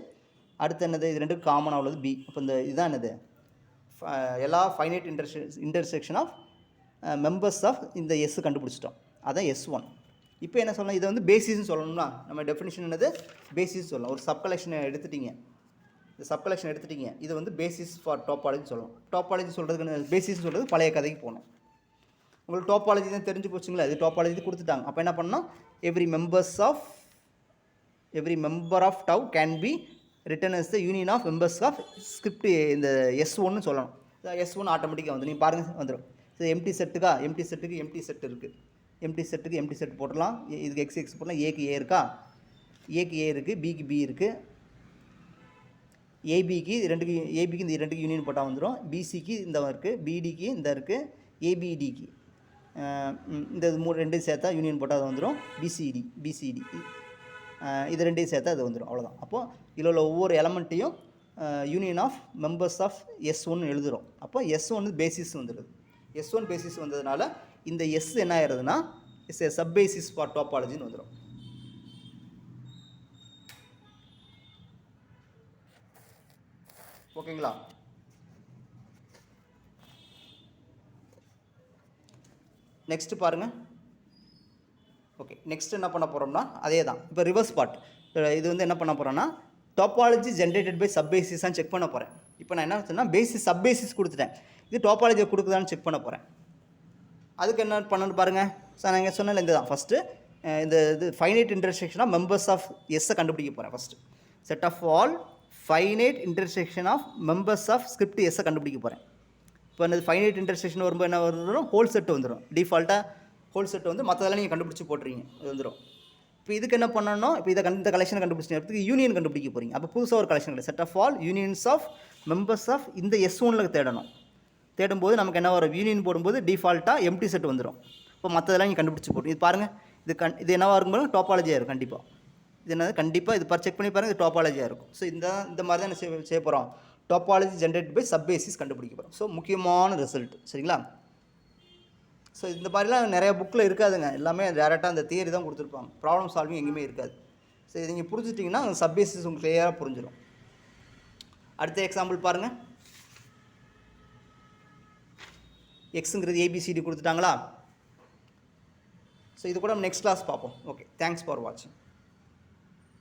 அடுத்து என்னது, இது ரெண்டுக்கு காமனாக உள்ளது பி. அப்போ இந்த இதுதான் என்னது, எல்லா finite intersection of members of இந்த எஸ் கண்டுபிடிச்சிட்டோம். அதான் S1. இப்போ என்ன சொல்லலாம், இதை வந்து பேசிஸ்ன்னு சொல்லணும்னா நம்ம டெஃபினிஷன் என்னது, பேசிஸ் சொல்லலாம். ஒரு சப் கலெக்ஷனை எடுத்துட்டீங்க, இந்த சப் கலெக்ஷன் எடுத்துட்டீங்க, இது வந்து பேசிஸ் ஃபார் டாப்பாலஜி சொல்லலாம். டாப்பாலஜி சொல்கிறதுக்கு பேசிஸ் சொல்கிறது பழைய கதைக்கு போகணும். உங்களுக்கு டாப்பாலஜி தான் தெரிஞ்சு போச்சுங்களா, இது டாப்பாலஜி கொடுத்துட்டாங்க. அப்போ என்ன பண்ணணும், every member of tau can be written as the union of members of script இந்த S1 சொல்லணும். S1 ஆட்டோமேட்டிக்காக வந்து நீங்கள் பாருங்கள் வந்துடும். ஸோ எம்டி செட்டுக்கு எம்டி செட் இருக்குது. எம்டி செட் போடலாம். இதுக்கு எக்ஸ் போடலாம். ஏக்கு ஏ இருக்கா, ஏக்கு ஏ இருக்குது, பிக்கு பி இருக்குது, ஏபிக்கு இந்த ரெண்டுக்கு யூனியன் போட்டால் வந்துடும். பிசிக்கு இந்த இருக்குது, பிடிக்கு இந்த இருக்குது, ஏபிடிக்கு இந்த ரெண்டையும் சேர்த்தா யூனியன் போட்டால் அது வந்துடும். பிசிடி இது ரெண்டையும் சேர்த்தா அது வந்துடும். அவ்வளோதான். அப்போது இதில் உள்ள ஒவ்வொரு எலமெண்ட்டையும் union of members of S1 எழுதுகிறோம். அப்போ S1 பேசிஸ் வந்துடுது. S1 பேசிஸ் வந்ததுனால இந்த எஸ் என்ன ஆயிடுதுன்னா it's a sub basis for டாப்பாலஜின்னு வந்துடும். ஓகேங்களா, நெக்ஸ்ட்டு பாருங்கள். ஓகே, நெக்ஸ்ட் என்ன பண்ண போகிறோம்னா அதே தான். இப்போ ரிவர்ஸ் பார்ட் இது வந்து என்ன பண்ண போகிறோன்னா டோபாலஜி ஜென்ரேட்டட் பை சப் பேசிஸான்னு செக் பண்ண போகிறேன். இப்போ நான் என்ன சொன்னா பேசிஸ் சப் பேசிஸ் கொடுத்துட்டேன். இது டோபாலஜியை கொடுக்குதான்னு செக் பண்ண போகிறேன். அதுக்கு என்ன பண்ணணும்னு பாருங்கள். சார் நான் இங்கே சொன்னல இந்த தான் ஃபஸ்ட்டு இது finite intersection of members of எஸ்ஸை கண்டுபிடிக்க போகிறேன். First set of all finite intersection of members of script எஸ்ஸை கண்டுபிடிக்க போகிறேன். இப்போ இந்த ஃபைனைட் இன்டர்செக்ஷன் வரும்போது என்ன வந்துடும், ஹோல் செட் வந்துடும். டிஃபால்ட்டாக ஹோல் செட் வந்து மற்றதெல்லாம் நீங்கள் கண்டுபிடிச்சி போட்டுறீங்க, இது வந்துடும். இப்போ இதுக்கு என்ன பண்ணணும், இப்போ இந்த கலெக்ஷனை கண்டுபிடிச்சிட்டு யூனியன் கண்டுபிடிக்க போகிறீங்க. அப்போ புதுசாக ஒரு கலெக்ஷன் கிடையாது. Set of all unions of members of இந்த S1ல் தேடணும். தேடும்போது நமக்கு என்ன வரும், யூனியன் போடும்போது டிஃபால்ட்டாக எம்டி செட் வந்துடும். இப்போ மற்றதெல்லாம் நீங்கள் கண்டுபிடிச்சி போட்டு இது பாருங்கள். இது என்னவாக இருக்கும்போது டோபாலஜியாக இருக்கும் கண்டிப்பாக. இது என்னது கண்டிப்பாக இது செக் பண்ணி பாருங்கள், இது டோபாலஜியாக இருக்கும். ஸோ இந்த மாதிரி தான் என்ன செய்ய போகிறோம், topology generate by sub basis கண்டுபிடிக்க போகிறோம். ஸோ முக்கியமான ரிசல்ட் சரிங்களா. ஸோ இந்த மாதிரிலாம் நிறைய புக்கில் இருக்காதுங்க. எல்லாமே டேரெக்டாக அந்த தியரி தான் கொடுத்துருப்பாங்க. ப்ராப்ளம் சால்விங் எங்கேயுமே இருக்காது. ஸோ இது நீங்கள் புரிஞ்சிட்டிங்கன்னா சப் பேசிஸ் உங்களுக்கு கிளியராக புரிஞ்சிடும். அடுத்த எக்ஸாம்பிள் பாருங்கள். எக்ஸுங்கிறது ABCD கொடுத்துட்டாங்களா. ஸோ இது கூட நம்ம நெக்ஸ்ட் கிளாஸ் பார்ப்போம். ஓகே, தேங்க்ஸ் ஃபார் வாட்சிங்.